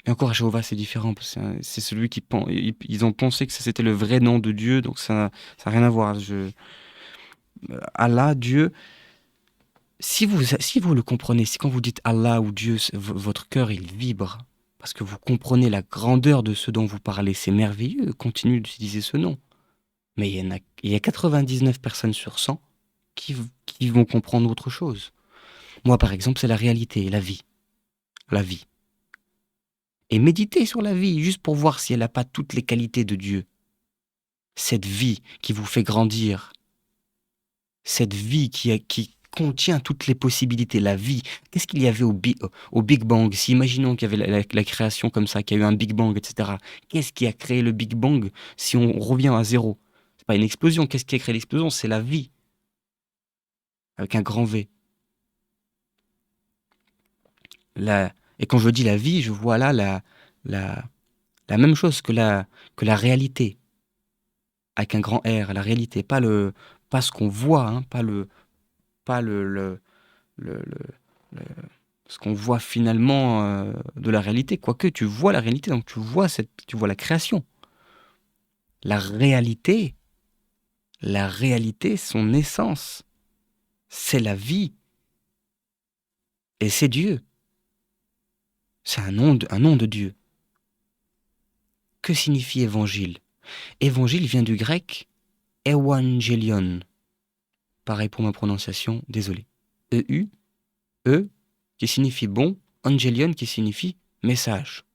Et encore, Jéhovah, c'est différent, parce que c'est celui qui pense. Ils ont pensé que c'était le vrai nom de Dieu, donc ça n'a rien à voir. Allah, Dieu, si vous le comprenez, si quand vous dites Allah ou Dieu, votre cœur, il vibre, parce que vous comprenez la grandeur de ce dont vous parlez, c'est merveilleux, continuez d'utiliser ce nom. Mais il y a 99 personnes sur 100 qui vont comprendre autre chose. Moi, par exemple, c'est la réalité, la vie. La vie. Et méditez sur la vie, juste pour voir si elle n'a pas toutes les qualités de Dieu. Cette vie qui vous fait grandir, cette vie qui contient toutes les possibilités, la vie. Qu'est-ce qu'il y avait au Big Bang? Si imaginons qu'il y avait la création comme ça, qu'il y a eu un Big Bang, etc. Qu'est-ce qui a créé le Big Bang si on revient à zéro? C'est pas une explosion. Qu'est-ce qui a créé l'explosion? C'est la vie, avec un grand V. Et quand je dis la vie, je vois là la, La même chose que la réalité, avec un grand R, la réalité, pas ce qu'on voit, hein, pas le- ce qu'on voit finalement de la réalité. Quoique tu vois la réalité, donc tu vois la création. La la réalité, son essence, c'est la vie et c'est Dieu. C'est un nom de Dieu. Que signifie évangile? Évangile vient du grec evangelion. Pareil pour ma prononciation, désolé. EU, E, qui signifie bon, angelion qui signifie message.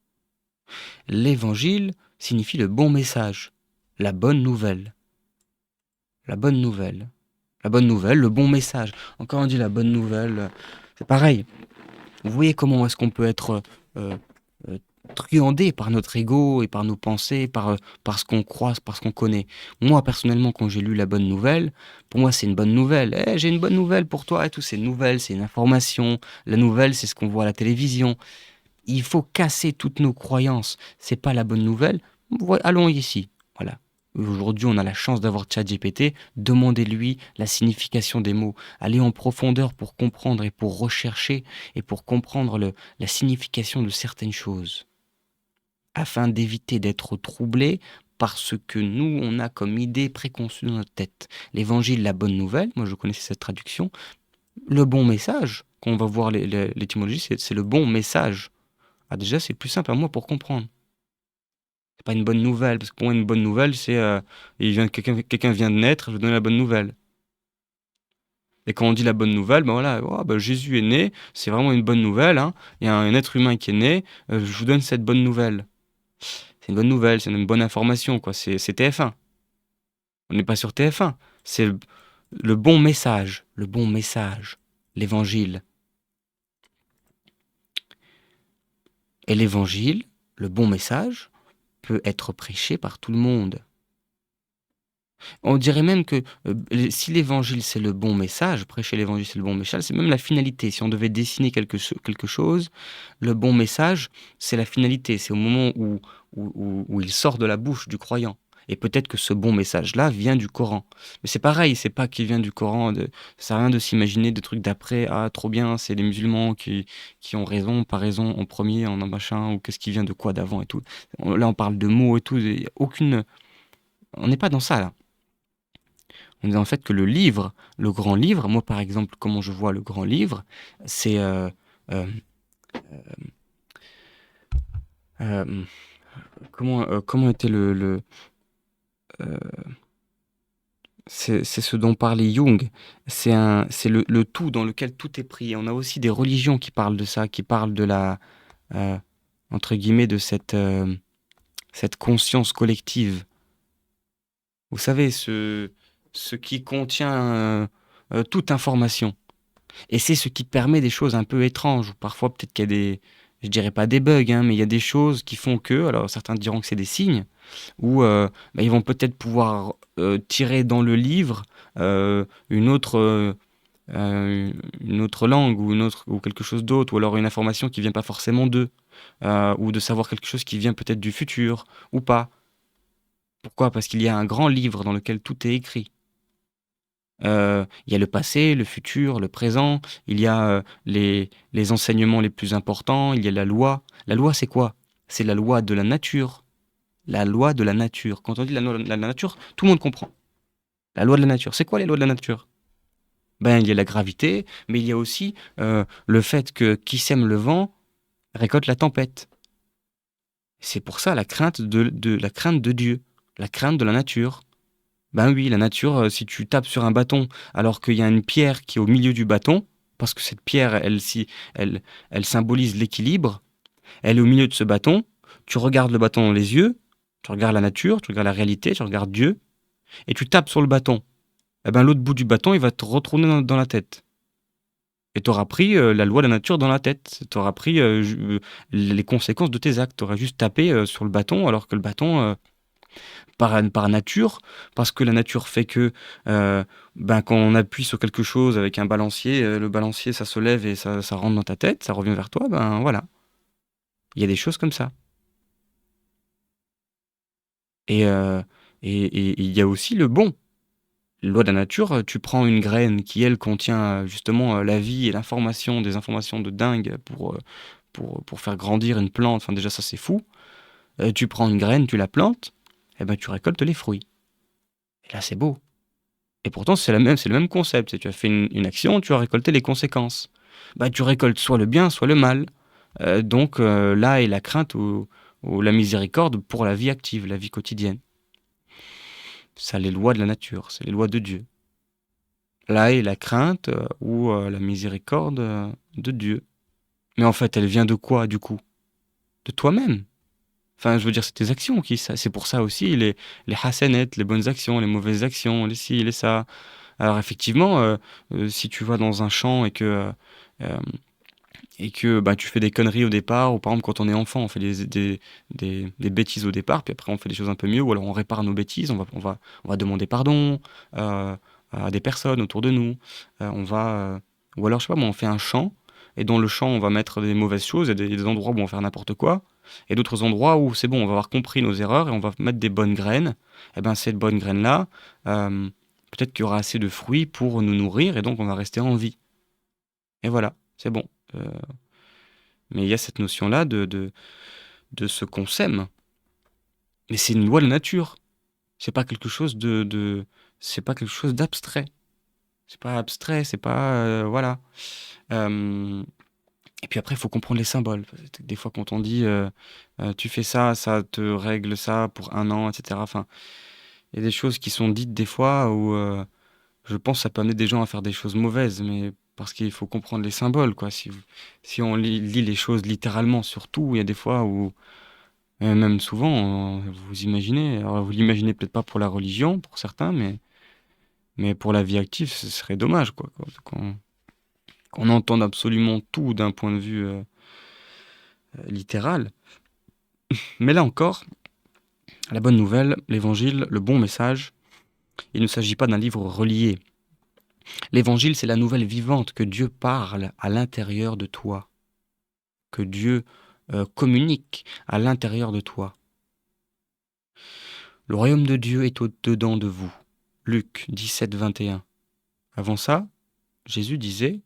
L'évangile signifie le bon message, la bonne nouvelle. La bonne nouvelle. La bonne nouvelle, le bon message. Encore on dit la bonne nouvelle, c'est pareil. Vous voyez comment est-ce qu'on peut être euh, euh, truandé par notre ego et par nos pensées, par ce qu'on croit, par ce qu'on connaît. Moi, personnellement, quand j'ai lu la bonne nouvelle, pour moi, c'est une bonne nouvelle. Eh, j'ai une bonne nouvelle pour toi et tout. C'est une nouvelle, c'est une information. La nouvelle, c'est ce qu'on voit à la télévision. Il faut casser toutes nos croyances. C'est pas la bonne nouvelle. Allons ici. Voilà. Aujourd'hui, on a la chance d'avoir ChatGPT. Demandez-lui la signification des mots. Allez en profondeur pour comprendre et pour rechercher et pour comprendre la signification de certaines choses, afin d'éviter d'être troublé par ce que nous, on a comme idée préconçue dans notre tête. L'évangile, la bonne nouvelle, moi je connaissais cette traduction. Le bon message, quand on va voir l'étymologie, c'est le bon message. Ah, déjà, c'est plus simple à moi pour comprendre. C'est pas une bonne nouvelle, parce que pour moi, une bonne nouvelle, c'est quelqu'un vient de naître, je donne la bonne nouvelle. Et quand on dit la bonne nouvelle, ben voilà, oh, ben Jésus est né, c'est vraiment une bonne nouvelle, hein. Il y a un être humain qui est né, je vous donne cette bonne nouvelle. C'est une bonne nouvelle, c'est une bonne information, quoi. C'est TF1. On n'est pas sur TF1. C'est le bon message, l'évangile. Et l'évangile, le bon message, peut être prêché par tout le monde. On dirait même que si l'évangile c'est le bon message, prêcher l'évangile c'est le bon message, c'est même la finalité. Si on devait dessiner quelque chose, le bon message, c'est la finalité. C'est au moment où il sort de la bouche du croyant. Et peut-être que ce bon message-là vient du Coran. Mais c'est pareil, c'est pas qu'il vient du Coran. Ça sert à rien de s'imaginer des trucs d'après. Ah, trop bien, c'est les musulmans qui ont raison, pas raison, en premier, en un machin, ou qu'est-ce qui vient de quoi d'avant et tout. Là, on parle de mots et tout. Il y a aucune. On n'est pas dans ça, là. On dit en fait que le livre, le grand livre, moi par exemple, comment je vois le grand livre, c'est euh, euh, comment était euh, c'est ce dont parlait Jung. C'est le tout dans lequel tout est pris. On a aussi des religions qui parlent de ça, qui parlent de la euh, entre guillemets de cette conscience collective. Vous savez, ce qui contient toute information. Et c'est ce qui permet des choses un peu étranges. Parfois, peut-être qu'il y a je dirais pas des bugs, hein, mais il y a des choses qui font que, alors certains diront que c'est des signes, où bah, ils vont peut-être pouvoir tirer dans le livre euh, une autre, euh, une autre langue ou, ou quelque chose d'autre, ou alors une information qui vient pas forcément d'eux, ou de savoir quelque chose qui vient peut-être du futur, ou pas. Pourquoi? Parce qu'il y a un grand livre dans lequel tout est écrit. Il y a le passé, le futur, le présent, il y a les enseignements les plus importants, il y a la loi. La loi, c'est quoi? C'est la loi de la nature. La loi de la nature. Quand on dit la loi de la nature, tout le monde comprend. La loi de la nature. C'est quoi les lois de la nature? Ben, il y a la gravité, mais il y a aussi le fait que qui sème le vent récolte la tempête. C'est pour ça la crainte la crainte de Dieu, la crainte de la nature. Ben oui, la nature, si tu tapes sur un bâton alors qu'il y a une pierre qui est au milieu du bâton, parce que cette pierre, elle, elle symbolise l'équilibre, elle est au milieu de ce bâton, tu regardes le bâton dans les yeux, tu regardes la nature, tu regardes la réalité, tu regardes Dieu, et tu tapes sur le bâton. Eh ben l'autre bout du bâton, il va te retourner dans la tête. Et tu auras pris la loi de la nature dans la tête. Tu auras pris les conséquences de tes actes. Tu auras juste tapé sur le bâton, alors que le bâton, par nature, parce que la nature fait que ben, quand on appuie sur quelque chose avec un balancier, le balancier ça se lève et ça rentre dans ta tête, ça revient vers toi, ben voilà. Il y a des choses comme ça. Et il y a aussi le bon. Loi de la nature, tu prends une graine qui, elle, contient justement la vie et l'information, des informations de dingue pour faire grandir une plante. Enfin, déjà, ça, c'est fou. Tu prends une graine, tu la plantes, et ben, tu récoltes les fruits. Et là, c'est beau. Et pourtant, c'est le même concept. Tu as fait une action, tu as récolté les conséquences. Bah, tu récoltes soit le bien, soit le mal. Donc, là est la crainte ou la miséricorde pour la vie active, la vie quotidienne. Ça, les lois de la nature, c'est les lois de Dieu. Là est la crainte ou la miséricorde de Dieu. Mais en fait, elle vient de quoi, du coup? De toi-même. Enfin, je veux dire, c'est tes actions c'est pour ça aussi les hasanet, les bonnes actions, les mauvaises actions, les ci, les ça. Alors effectivement, si tu vas dans un champ euh, et que bah, tu fais des conneries au départ, ou par exemple quand on est enfant, on fait des bêtises au départ, puis après on fait des choses un peu mieux, ou alors on répare nos bêtises, on va demander pardon euh, à des personnes autour de nous, ou alors je sais pas, moi, on fait un champ, et dans le champ on va mettre des mauvaises choses, et des endroits où on va faire n'importe quoi, et d'autres endroits où c'est bon, on va avoir compris nos erreurs, et on va mettre des bonnes graines, et ben cette bonne graine-là, euh, peut-être qu'il y aura assez de fruits pour nous nourrir, et donc on va rester en vie. Et voilà, c'est bon. Euh, mais il y a cette notion-là de ce qu'on sème. Mais c'est une loi de la nature. C'est pas quelque chose c'est pas quelque chose d'abstrait. C'est pas abstrait, c'est pas, voilà. Euh, et puis après, il faut comprendre les symboles. Des fois, quand on dit, tu fais ça, ça te règle ça pour un an, etc. Enfin, il y a des choses qui sont dites des fois où, je pense, que ça peut amener des gens à faire des choses mauvaises, mais parce qu'il faut comprendre les symboles, quoi. Si on lit les choses littéralement, surtout, il y a des fois où et même souvent, vous imaginez, alors vous l'imaginez peut-être pas pour la religion, pour certains, mais pour la vie active, ce serait dommage, quoi, qu'on entende absolument tout d'un point de vue littéral. Mais là encore, la bonne nouvelle, l'évangile, le bon message, il ne s'agit pas d'un livre relié. L'évangile, c'est la nouvelle vivante que Dieu parle à l'intérieur de toi, que Dieu communique à l'intérieur de toi. Le royaume de Dieu est au-dedans de vous. Luc 17, 21. Avant ça, Jésus disait,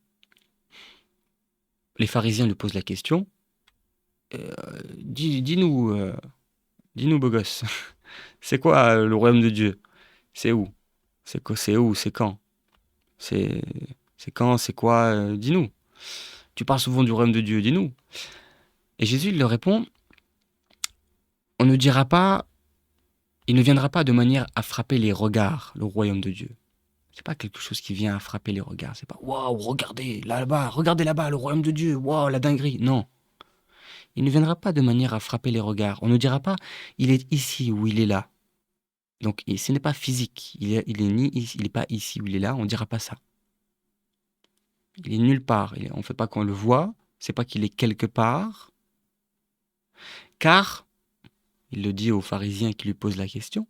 les pharisiens lui posent la question, euh, dis-nous, dis-nous, beau gosse, c'est quoi le royaume de Dieu? C'est où? C'est où? C'est quand? C'est, c'est quand? C'est quoi? Dis-nous. Tu parles souvent du royaume de Dieu, dis-nous. Et Jésus il leur répond, on ne dira pas, il ne viendra pas de manière à frapper les regards, le royaume de Dieu. C'est pas quelque chose qui vient à frapper les regards. C'est pas, waouh, regardez là-bas, le royaume de Dieu, waouh, la dinguerie. Non. Il ne viendra pas de manière à frapper les regards. On ne dira pas, il est ici ou il est là. Donc, ce n'est pas physique. Il est ni ici, il n'est pas ici ou il est là. On ne dira pas ça. Il est nulle part. On ne fait pas qu'on le voit. C'est pas qu'il est quelque part. Car, il le dit aux pharisiens qui lui posent la question,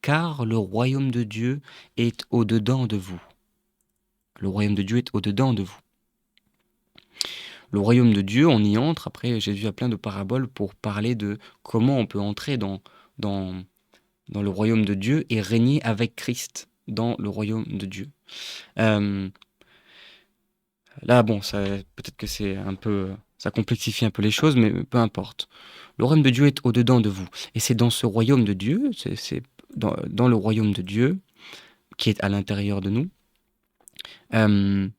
car le royaume de Dieu est au-dedans de vous. Le royaume de Dieu est au-dedans de vous. Le royaume de Dieu, on y entre. Après, Jésus a plein de paraboles pour parler de comment on peut entrer dans, dans le royaume de Dieu et régner avec Christ dans le royaume de Dieu. Euh, Là, bon, peut-être que ça complexifie un peu les choses, mais peu importe. Le royaume de Dieu est au-dedans de vous. Et c'est dans ce royaume de Dieu, c'est dans le royaume de Dieu, qui est à l'intérieur de nous, euh,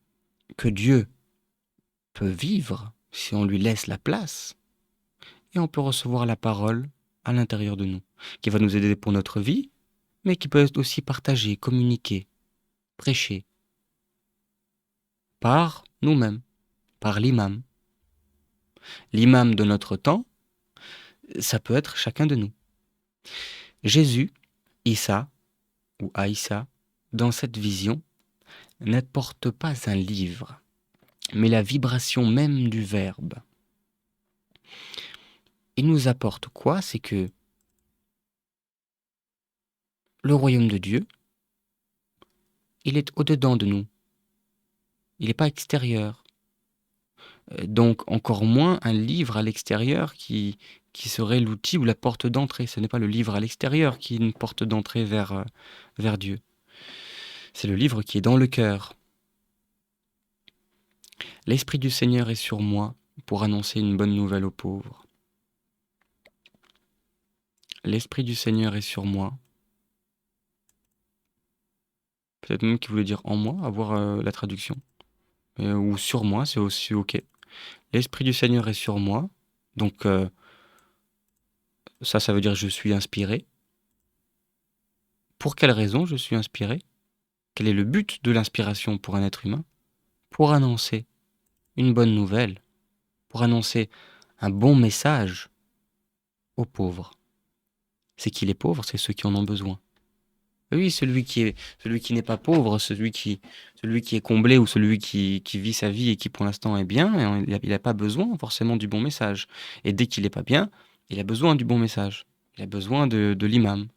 que Dieu peut vivre si on lui laisse la place, et on peut recevoir la parole à l'intérieur de nous, qui va nous aider pour notre vie, mais qui peut être aussi partagée, communiquée, prêchée par nous-mêmes, par l'imam. L'imam de notre temps, ça peut être chacun de nous. Jésus, Issa ou Aïssa, dans cette vision, n'apporte pas un livre, mais la vibration même du Verbe. Il nous apporte quoi? C'est que le royaume de Dieu, il est au-dedans de nous. Il n'est pas extérieur. Donc encore moins un livre à l'extérieur qui serait l'outil ou la porte d'entrée. Ce n'est pas le livre à l'extérieur qui est une porte d'entrée vers Dieu. C'est le livre qui est dans le cœur. L'Esprit du Seigneur est sur moi pour annoncer une bonne nouvelle aux pauvres. L'Esprit du Seigneur est sur moi. Peut-être même qu'il voulait dire en moi, avoir la traduction. Ou sur moi, c'est aussi ok. L'Esprit du Seigneur est sur moi. Donc ça veut dire que je suis inspiré. Pour quelle raison je suis inspiré? Quel est le but de l'inspiration pour un être humain? Pour annoncer une bonne nouvelle, pour annoncer un bon message aux pauvres. C'est qui les pauvres? C'est ceux qui en ont besoin. Oui, celui qui n'est pas pauvre, celui qui est comblé ou celui qui vit sa vie et qui pour l'instant est bien, il n'a pas besoin forcément du bon message. Et dès qu'il n'est pas bien, il a besoin du bon message. Il a besoin de l'imam.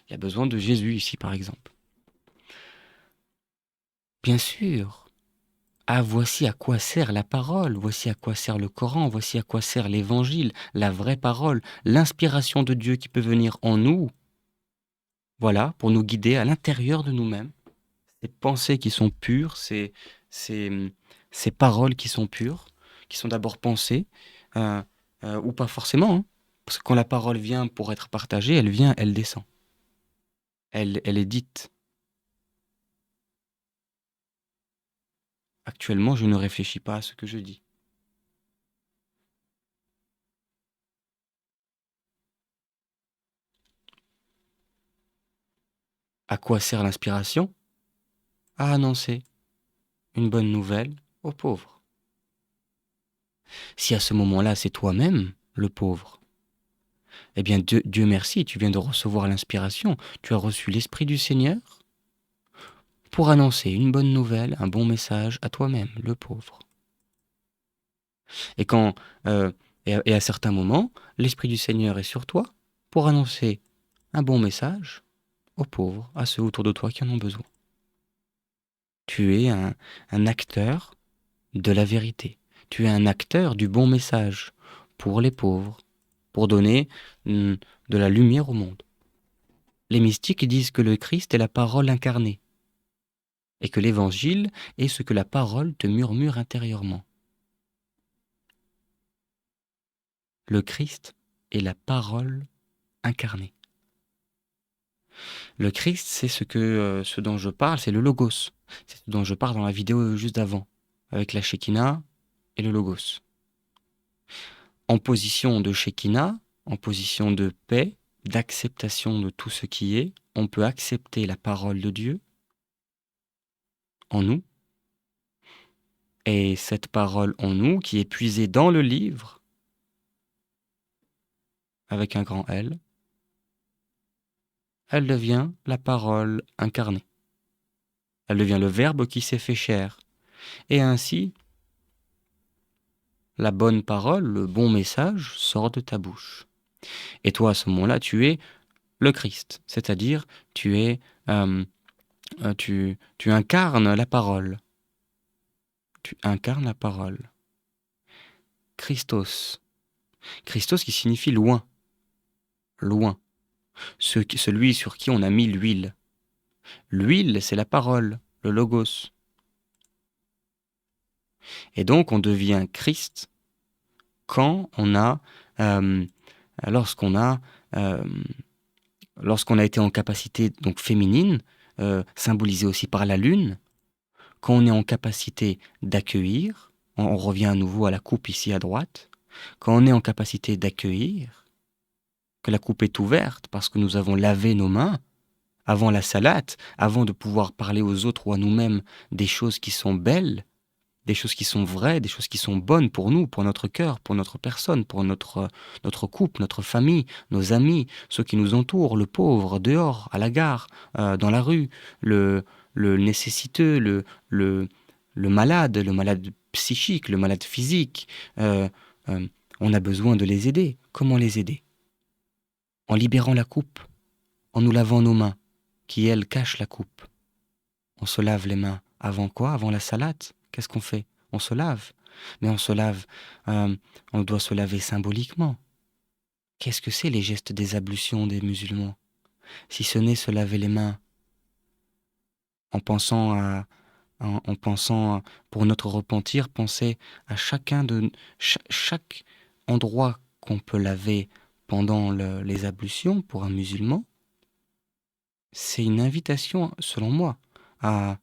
Il a besoin de Jésus ici par exemple. Bien sûr. Ah, voici à quoi sert la parole, voici à quoi sert le Coran, voici à quoi sert l'évangile, la vraie parole, l'inspiration de Dieu qui peut venir en nous. Voilà, pour nous guider à l'intérieur de nous-mêmes. Ces pensées qui sont pures, ces paroles qui sont pures, qui sont d'abord pensées, ou pas forcément, hein. Parce que quand la parole vient pour être partagée, elle vient, elle descend. Elle est dite. Actuellement, je ne réfléchis pas à ce que je dis. À quoi sert l'inspiration? À annoncer une bonne nouvelle aux pauvres. Si à ce moment-là, c'est toi-même le pauvre, eh bien Dieu merci, tu viens de recevoir l'inspiration, tu as reçu l'Esprit du Seigneur pour annoncer une bonne nouvelle, un bon message à toi-même, le pauvre. Et quand et à certains moments, l'Esprit du Seigneur est sur toi pour annoncer un bon message aux pauvres, à ceux autour de toi qui en ont besoin. Tu es un acteur de la vérité. Tu es un acteur du bon message pour les pauvres, pour donner de la lumière au monde. Les mystiques disent que le Christ est la parole incarnée et que l'évangile est ce que la parole te murmure intérieurement. Le Christ est la parole incarnée. Le Christ, c'est ce dont je parle, c'est le Logos. C'est ce dont je parle dans la vidéo juste avant, avec la Shekinah et le Logos. En position de Shekinah, en position de paix, d'acceptation de tout ce qui est, on peut accepter la parole de Dieu en nous. Et cette parole en nous, qui est puisée dans le livre, avec un grand L, elle devient la parole incarnée. Elle devient le Verbe qui s'est fait chair. Et ainsi, la bonne parole, le bon message sort de ta bouche. Et toi, à ce moment-là, tu es le Christ, c'est-à-dire tu incarnes la parole. Tu incarnes la parole. Christos. Christos qui signifie loin. Loin. Celui sur qui on a mis l'huile. L'huile, c'est la parole, le logos. Et donc, on devient Christ quand on a, lorsqu'on a été en capacité donc féminine, symbolisée aussi par la lune, quand on est en capacité d'accueillir, on revient à nouveau à la coupe ici à droite, quand on est en capacité d'accueillir, que la coupe est ouverte parce que nous avons lavé nos mains avant la salate, avant de pouvoir parler aux autres ou à nous-mêmes des choses qui sont belles, des choses qui sont vraies, des choses qui sont bonnes pour nous, pour notre cœur, pour notre personne, pour notre couple, notre famille, nos amis, ceux qui nous entourent, le pauvre, dehors, à la gare, dans la rue, le nécessiteux, le malade psychique, le malade physique. On a besoin de les aider. Comment les aider? En libérant la coupe, en nous lavant nos mains, qui, elles, cachent la coupe. On se lave les mains. Avant quoi? Avant la salade. Qu'est-ce qu'on fait? On se lave. Mais on se lave, on doit se laver symboliquement. Qu'est-ce que c'est les gestes des ablutions des musulmans? Si ce n'est se laver les mains en pensant en pensant pour notre repentir, penser à chacun de chaque endroit qu'on peut laver pendant les ablutions pour un musulman, c'est une invitation, selon moi, à,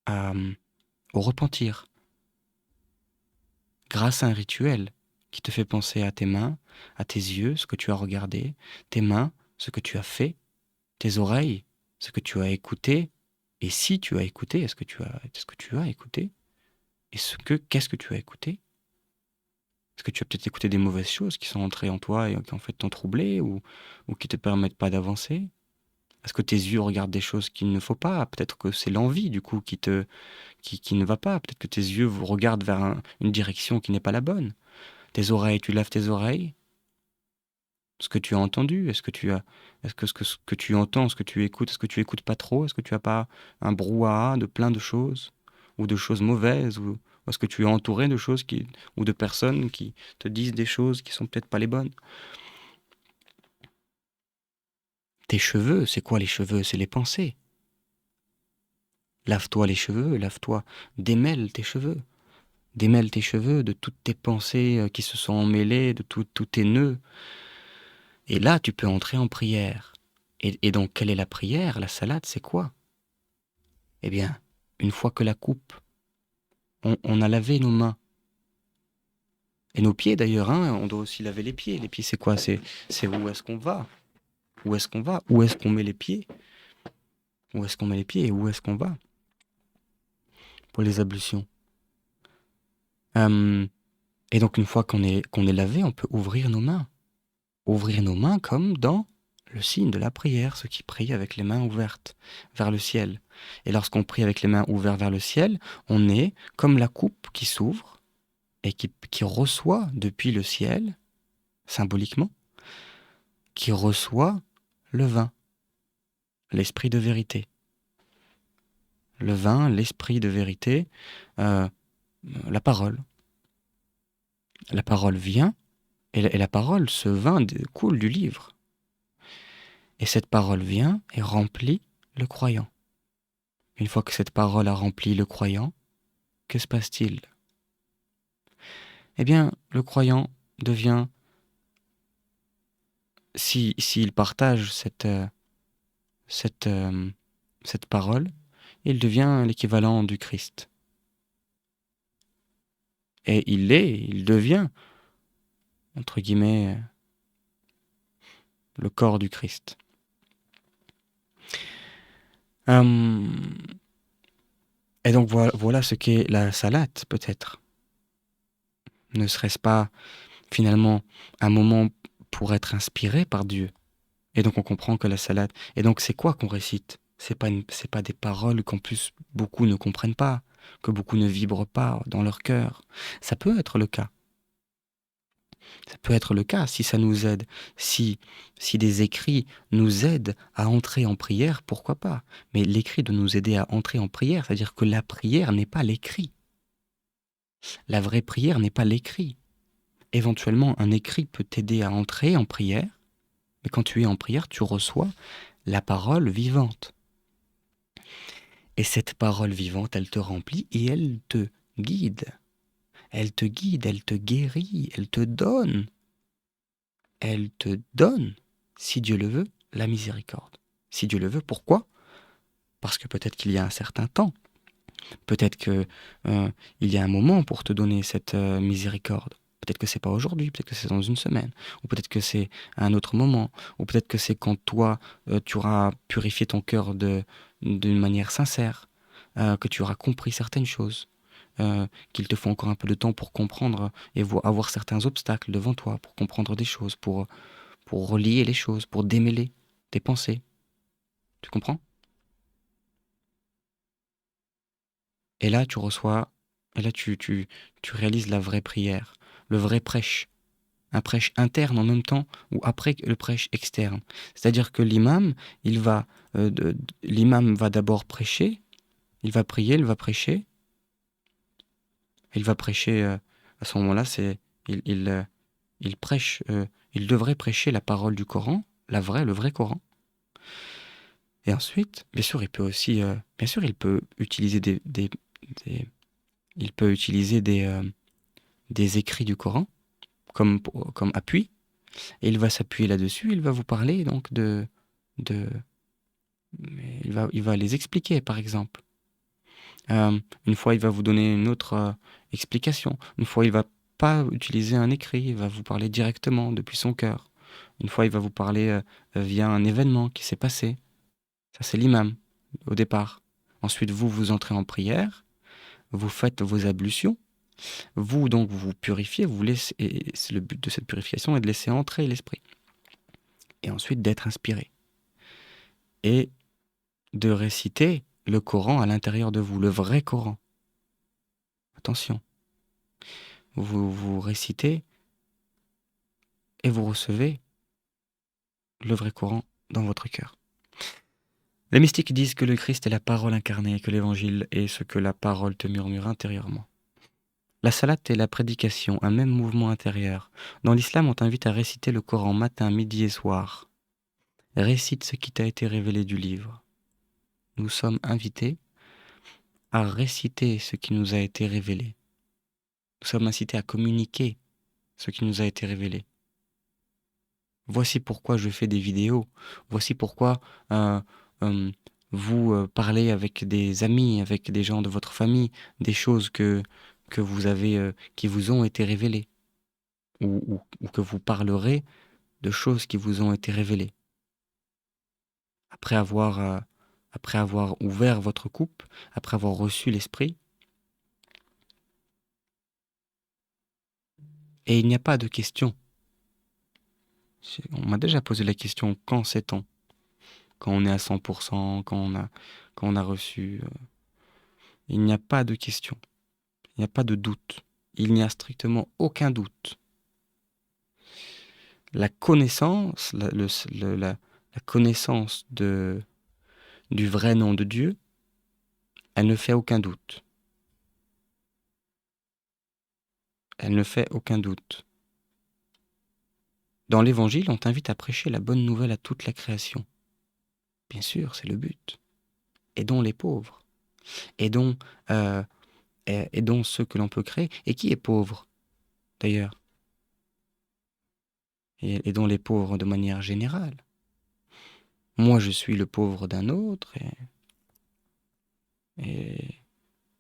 à, au repentir, grâce à un rituel qui te fait penser à tes mains, à tes yeux, ce que tu as regardé, tes mains, ce que tu as fait, tes oreilles, ce que tu as écouté, et si tu as écouté, est-ce que tu as écouté, et qu'est-ce que tu as écouté? Est-ce que tu as peut-être écouté des mauvaises choses qui sont entrées en toi et qui en fait t'ont troublé ou qui te permettent pas d'avancer? Est-ce que tes yeux regardent des choses qu'il ne faut pas? Peut-être que c'est l'envie du coup qui ne va pas. Peut-être que tes yeux regardent vers une direction qui n'est pas la bonne. Tes oreilles, tu laves tes oreilles. Ce que tu as entendu, est-ce que ce que tu entends, ce que tu écoutes, est-ce que tu écoutes pas trop? Est-ce que tu as pas un brouhaha de plein de choses ou de choses mauvaises ou est-ce que tu es entouré de choses ou de personnes qui te disent des choses qui sont peut-être pas les bonnes? Tes cheveux, c'est quoi les cheveux? C'est les pensées. Lave-toi les cheveux, lave-toi, démêle tes cheveux. Démêle tes cheveux de toutes tes pensées qui se sont emmêlées, de tous tes nœuds. Et là, tu peux entrer en prière. Et donc, quelle est la prière? La salade, c'est quoi? Eh bien, une fois que la coupe, on a lavé nos mains. Et nos pieds d'ailleurs, hein, on doit aussi laver les pieds. Les pieds, c'est quoi? C'est où est-ce qu'on va? Où est-ce qu'on va? Où est-ce qu'on met les pieds? Où est-ce qu'on met les pieds et où est-ce qu'on va? Pour les ablutions. Et donc, une fois qu'on est lavé, on peut ouvrir nos mains. Ouvrir nos mains comme dans le signe de la prière, ceux qui prient avec les mains ouvertes vers le ciel. Et lorsqu'on prie avec les mains ouvertes vers le ciel, on est comme la coupe qui s'ouvre et qui reçoit depuis le ciel, symboliquement, qui reçoit le vin, l'esprit de vérité. Le vin, l'esprit de vérité, la parole. La parole vient, et la parole, ce vin coule du livre. Et cette parole vient et remplit le croyant. Une fois que cette parole a rempli le croyant, que se passe-t-il? Eh bien, le croyant devient, s'il partage cette parole, il devient l'équivalent du Christ. Et il devient, entre guillemets, le corps du Christ. Et donc voilà ce qu'est la salate, peut-être. Ne serait-ce pas finalement un moment pour être inspiré par Dieu? Et donc on comprend que la salade... Et donc c'est quoi qu'on récite? C'est pas des paroles qu'en plus beaucoup ne comprennent pas, que beaucoup ne vibrent pas dans leur cœur. Ça peut être le cas. Ça peut être le cas si ça nous aide. Si des écrits nous aident à entrer en prière, pourquoi pas? Mais l'écrit doit nous aider à entrer en prière, c'est-à-dire que la prière n'est pas l'écrit. La vraie prière n'est pas l'écrit. Éventuellement, un écrit peut t'aider à entrer en prière, mais quand tu es en prière, tu reçois la parole vivante. Et cette parole vivante, elle te remplit et elle te guide. Elle te guide, elle te guérit, elle te donne. Elle te donne, si Dieu le veut, la miséricorde. Si Dieu le veut, pourquoi? Parce que peut-être qu'il y a un certain temps. Peut-être qu'il y a un moment pour te donner cette miséricorde. Peut-être que c'est pas aujourd'hui, peut-être que c'est dans une semaine, ou peut-être que c'est à un autre moment, ou peut-être que c'est quand toi, tu auras purifié ton cœur d'une manière sincère, que tu auras compris certaines choses, qu'il te faut encore un peu de temps pour comprendre et avoir certains obstacles devant toi, pour comprendre des choses, pour relier les choses, pour démêler tes pensées. Tu comprends? Et là, tu reçois, et là, tu réalises la vraie prière, le vrai prêche. Un prêche interne en même temps ou après le prêche externe. C'est-à-dire que l'imam va d'abord prêcher, il va prier, il va prêcher À ce moment-là, il prêche, il devrait prêcher la parole du Coran, le vrai Coran. Et ensuite, bien sûr, il peut aussi, bien sûr, il peut utiliser des- il peut utiliser des écrits du Coran comme appui, et il va s'appuyer là-dessus. Il va vous parler donc de, il va les expliquer, par exemple. Une fois, il va vous donner une autre explication. Une fois, il va pas utiliser un écrit, il va vous parler directement depuis son cœur. Une fois, il va vous parler via un événement qui s'est passé. Ça, c'est l'imam au départ. Ensuite, vous entrez en prière, vous faites vos ablutions. Vous, donc, vous vous purifiez, vous laissez, et le but de cette purification est de laisser entrer l'esprit. Et ensuite, d'être inspiré. Et de réciter le Coran à l'intérieur de vous, le vrai Coran. Attention. Vous récitez et vous recevez le vrai Coran dans votre cœur. Les mystiques disent que le Christ est la parole incarnée et que l'évangile est ce que la parole te murmure intérieurement. La salate est la prédication, un même mouvement intérieur. Dans l'islam, on t'invite à réciter le Coran matin, midi et soir. Récite ce qui t'a été révélé du livre. Nous sommes invités à réciter ce qui nous a été révélé. Nous sommes incités à communiquer ce qui nous a été révélé. Voici pourquoi je fais des vidéos. Voici pourquoi euh, euh, vous parlez avec des amis, avec des gens de votre famille, des choses que vous avez, qui vous ont été révélées, ou que vous parlerez de choses qui vous ont été révélées. Après avoir, euh, après avoir ouvert votre coupe, après avoir reçu l'esprit, et il n'y a pas de question. On m'a déjà posé la question, quand sait-on? Quand on est à 100%, quand on a reçu. Il n'y a pas de question. Il n'y a pas de doute. Il n'y a strictement aucun doute. La connaissance, la connaissance du vrai nom de Dieu, elle ne fait aucun doute. Elle ne fait aucun doute. Dans l'Évangile, on t'invite à prêcher la bonne nouvelle à toute la création. Bien sûr, c'est le but. Aidons les pauvres. Aidons, euh, aidons ceux que l'on peut créer. Et qui est pauvre, d'ailleurs? Et aidons les pauvres de manière générale. Moi, je suis le pauvre d'un autre, et,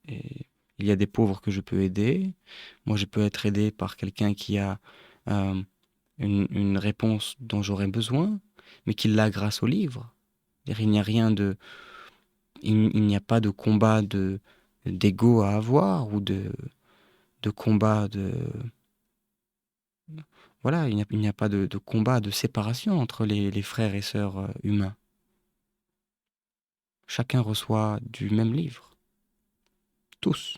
et il y a des pauvres que je peux aider. Moi, je peux être aidé par quelqu'un qui a euh, une réponse dont j'aurais besoin, mais qui l'a grâce au livre. Il n'y a rien de, il n'y a pas de combat d'ego à avoir ou de combat de, voilà, il n'y a pas de combat de séparation entre les frères et sœurs humains. Chacun reçoit du même livre, tous.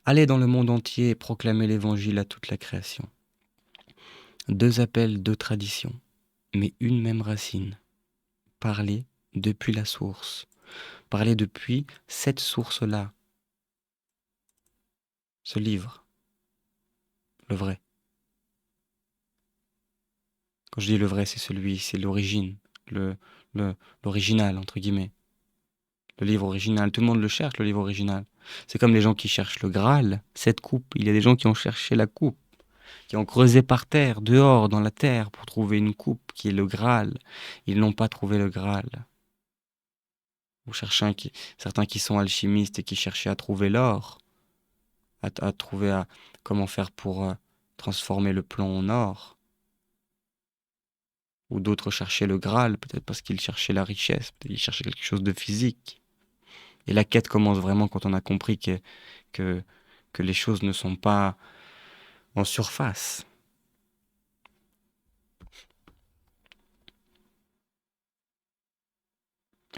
Allez dans le monde entier et proclamez l'évangile à toute la création. Deux appels, deux traditions, mais une même racine. Parlez depuis la source. Parlez depuis cette source-là. Ce livre, le vrai. Quand je dis le vrai, c'est l'origine, le, l'original, entre guillemets. Le livre original, tout le monde le cherche, le livre original. C'est comme les gens qui cherchent le Graal, cette coupe. Il y a des gens qui ont cherché la coupe, qui ont creusé par terre, dehors, dans la terre, pour trouver une coupe qui est le Graal. Ils n'ont pas trouvé le Graal. Ou certains qui sont alchimistes et qui cherchaient à trouver l'or, à trouver comment faire pour transformer le plomb en or. Ou d'autres cherchaient le Graal, peut-être parce qu'ils cherchaient la richesse, peut-être qu'ils cherchaient quelque chose de physique. Et la quête commence vraiment quand on a compris que, que les choses ne sont pas en surface.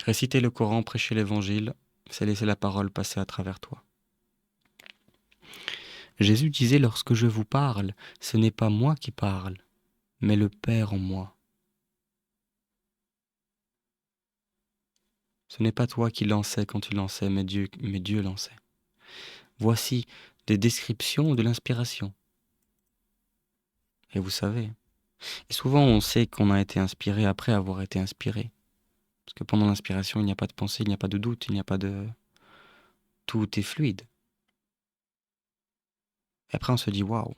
Réciter le Coran, prêcher l'évangile, c'est laisser la parole passer à travers toi. Jésus disait, lorsque je vous parle, ce n'est pas moi qui parle, mais le Père en moi. Ce n'est pas toi qui lançais quand tu lançais, mais Dieu lançait. Voici des descriptions de l'inspiration. Et vous savez, et souvent on sait qu'on a été inspiré après avoir été inspiré. Parce que pendant l'inspiration, il n'y a pas de pensée, il n'y a pas de doute, il n'y a pas de... Tout est fluide. Et après on se dit waouh.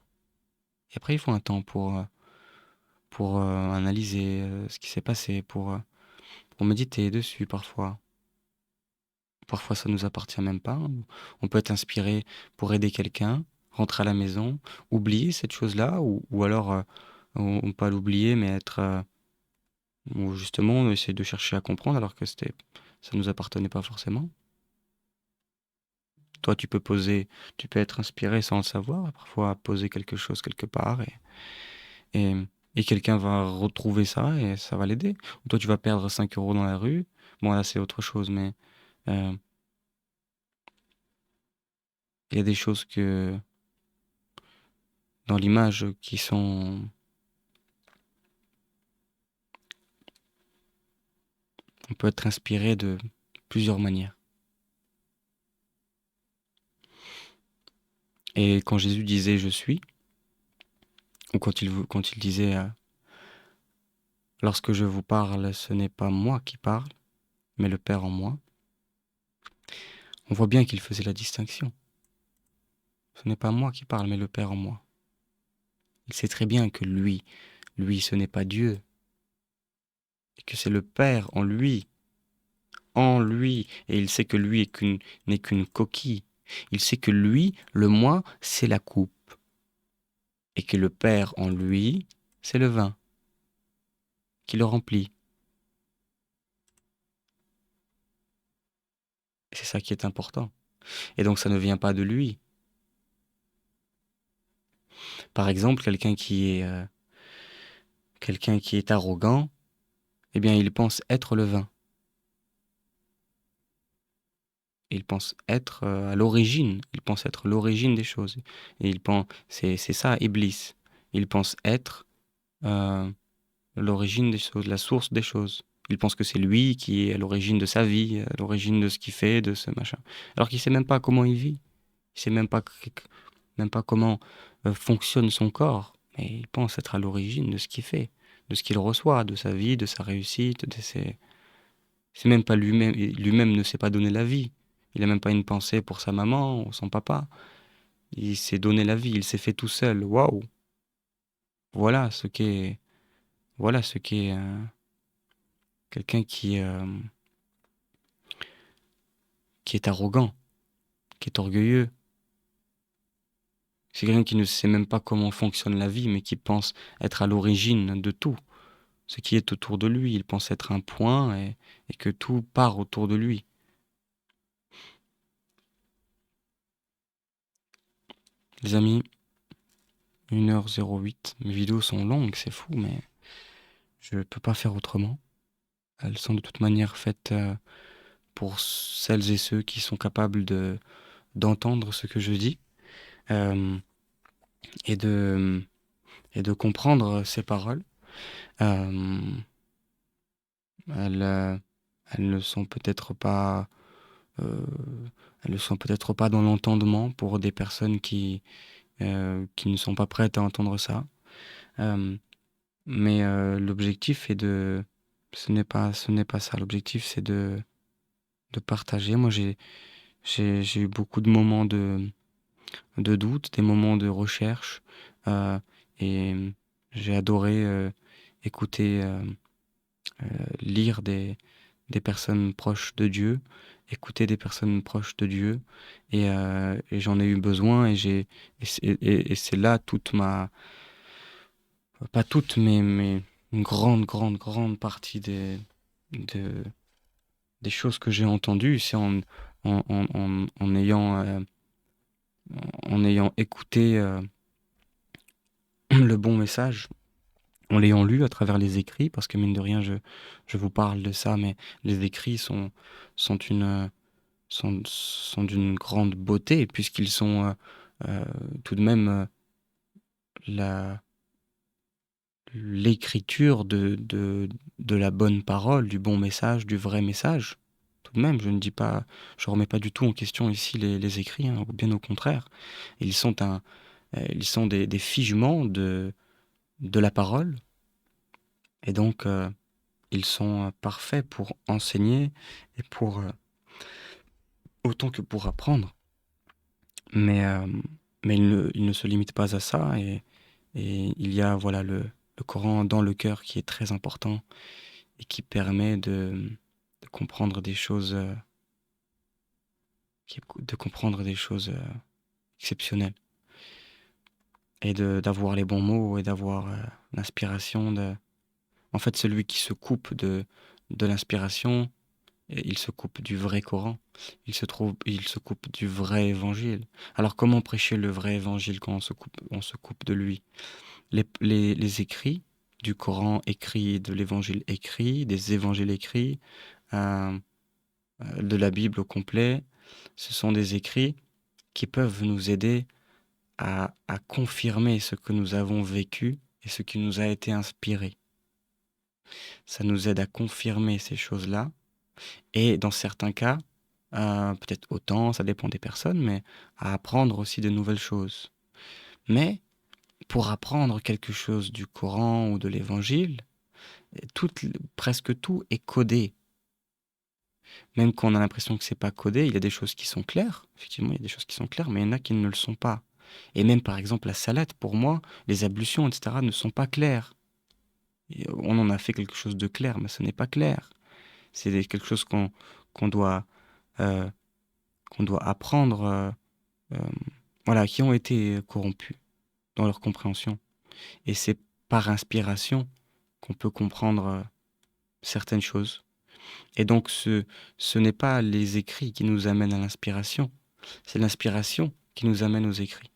Et après il faut un temps pour analyser ce qui s'est passé, pour méditer dessus parfois. Parfois ça nous appartient même pas. On peut être inspiré pour aider quelqu'un, rentrer à la maison, oublier cette chose-là, ou alors on pas l'oublier, mais être... ou justement on essaie de chercher à comprendre alors que ça nous appartenait pas forcément. Toi, tu peux être inspiré sans le savoir, parfois poser quelque chose quelque part et, et quelqu'un va retrouver ça et ça va l'aider. Ou toi, tu vas perdre 5 euros dans la rue. Bon, là, c'est autre chose, mais euh, il y a des choses que dans l'image qui sont... On peut être inspiré de plusieurs manières. Et quand Jésus disait je suis, ou quand il disait lorsque je vous parle, ce n'est pas moi qui parle, mais le Père en moi, on voit bien qu'il faisait la distinction. Ce n'est pas moi qui parle, mais le Père en moi. Il sait très bien que lui, ce n'est pas Dieu, et que c'est le Père en lui, et il sait que lui n'est qu'une coquille. Il sait que lui, le moi, c'est la coupe, et que le Père en lui, c'est le vin, qui le remplit. Et c'est ça qui est important. Et donc ça ne vient pas de lui. Par exemple, quelqu'un qui est arrogant, eh bien, il pense être le vin. Il pense être à l'origine. Il pense être l'origine des choses. Et il pense, c'est ça, Iblis. Il pense être euh, l'origine des choses, la source des choses. Il pense que c'est lui qui est à l'origine de sa vie, à l'origine de ce qu'il fait, de ce machin. Alors qu'il sait même pas comment il vit. Il sait même pas comment fonctionne son corps. Mais il pense être à l'origine de ce qu'il fait, de ce qu'il reçoit, de sa vie, de sa réussite, de ses... C'est même pas lui-même, lui-même ne s'est pas donné la vie. Il n'a même pas une pensée pour sa maman ou son papa. Il s'est donné la vie, il s'est fait tout seul. Waouh! Voilà ce qu'est, voilà ce qu'est quelqu'un qui est arrogant, qui est orgueilleux. C'est quelqu'un qui ne sait même pas comment fonctionne la vie, mais qui pense être à l'origine de tout. Ce qui est autour de lui, il pense être un point et que tout part autour de lui. Les amis, 1h08, mes vidéos sont longues, c'est fou, mais je peux pas faire autrement. Elles sont de toute manière faites pour celles et ceux qui sont capables d'entendre ce que je dis euh, et de, et de comprendre ces paroles. Euh, elles, euh, elles ne sont peut-être pas, euh, elles ne sont peut-être pas dans l'entendement pour des personnes qui ne sont pas prêtes à entendre ça. Euh, mais l'objectif est de, ce n'est pas ça. L'objectif c'est de partager. Moi j'ai eu beaucoup de moments de doute, des moments de recherche. euh, et j'ai adoré écouter, lire des personnes proches de Dieu, écouter des personnes proches de Dieu. Et j'en ai eu besoin et c'est là toute ma, pas toute, mais une grande partie de- des choses que j'ai entendues. C'est en ayant écouté le bon message, en l'ayant lu à travers les écrits, parce que mine de rien, je vous parle de ça, mais les écrits sont sont d'une grande beauté, puisqu'ils sont tout de même la, l'écriture de la bonne parole, du bon message, du vrai message. tout de même. Je remets pas du tout en question ici les écrits, hein, bien au contraire. Ils sont ils sont des figements de la parole, et donc ils sont parfaits pour enseigner et autant que pour apprendre. Mais, ils ne se limitent pas à ça, et il y a voilà le Coran dans le cœur qui est très important et qui permet de comprendre des choses, de comprendre des choses exceptionnelles, et d'avoir les bons mots et d'avoir l'inspiration En fait, celui qui se coupe de l'inspiration, il se coupe du vrai Coran. Il se coupe du vrai évangile. Alors, comment prêcher le vrai évangile quand on se coupe de lui? Les écrits du Coran écrit, de l'évangile écrit, des évangiles écrits, euh, de la Bible au complet, ce sont des écrits qui peuvent nous aider à confirmer ce que nous avons vécu et ce qui nous a été inspiré. Ça nous aide à confirmer ces choses-là. Et dans certains cas, peut-être autant, ça dépend des personnes, mais à apprendre aussi de nouvelles choses. Mais pour apprendre quelque chose du Coran ou de l'Évangile, tout, presque tout est codé. Même quand on a l'impression que c'est pas codé, il y a des choses qui sont claires. Effectivement, il y a des choses qui sont claires, mais il y en a qui ne le sont pas. Et même par exemple la salate, pour moi, les ablutions, etc., ne sont pas claires. Et on en a fait quelque chose de clair, mais ce n'est pas clair. C'est quelque chose qu'on doit, euh, qu'on doit apprendre, euh, voilà, qui ont été corrompus dans leur compréhension. Et c'est par inspiration qu'on peut comprendre certaines choses. Et donc ce n'est pas les écrits qui nous amènent à l'inspiration, c'est l'inspiration qui nous amène aux écrits.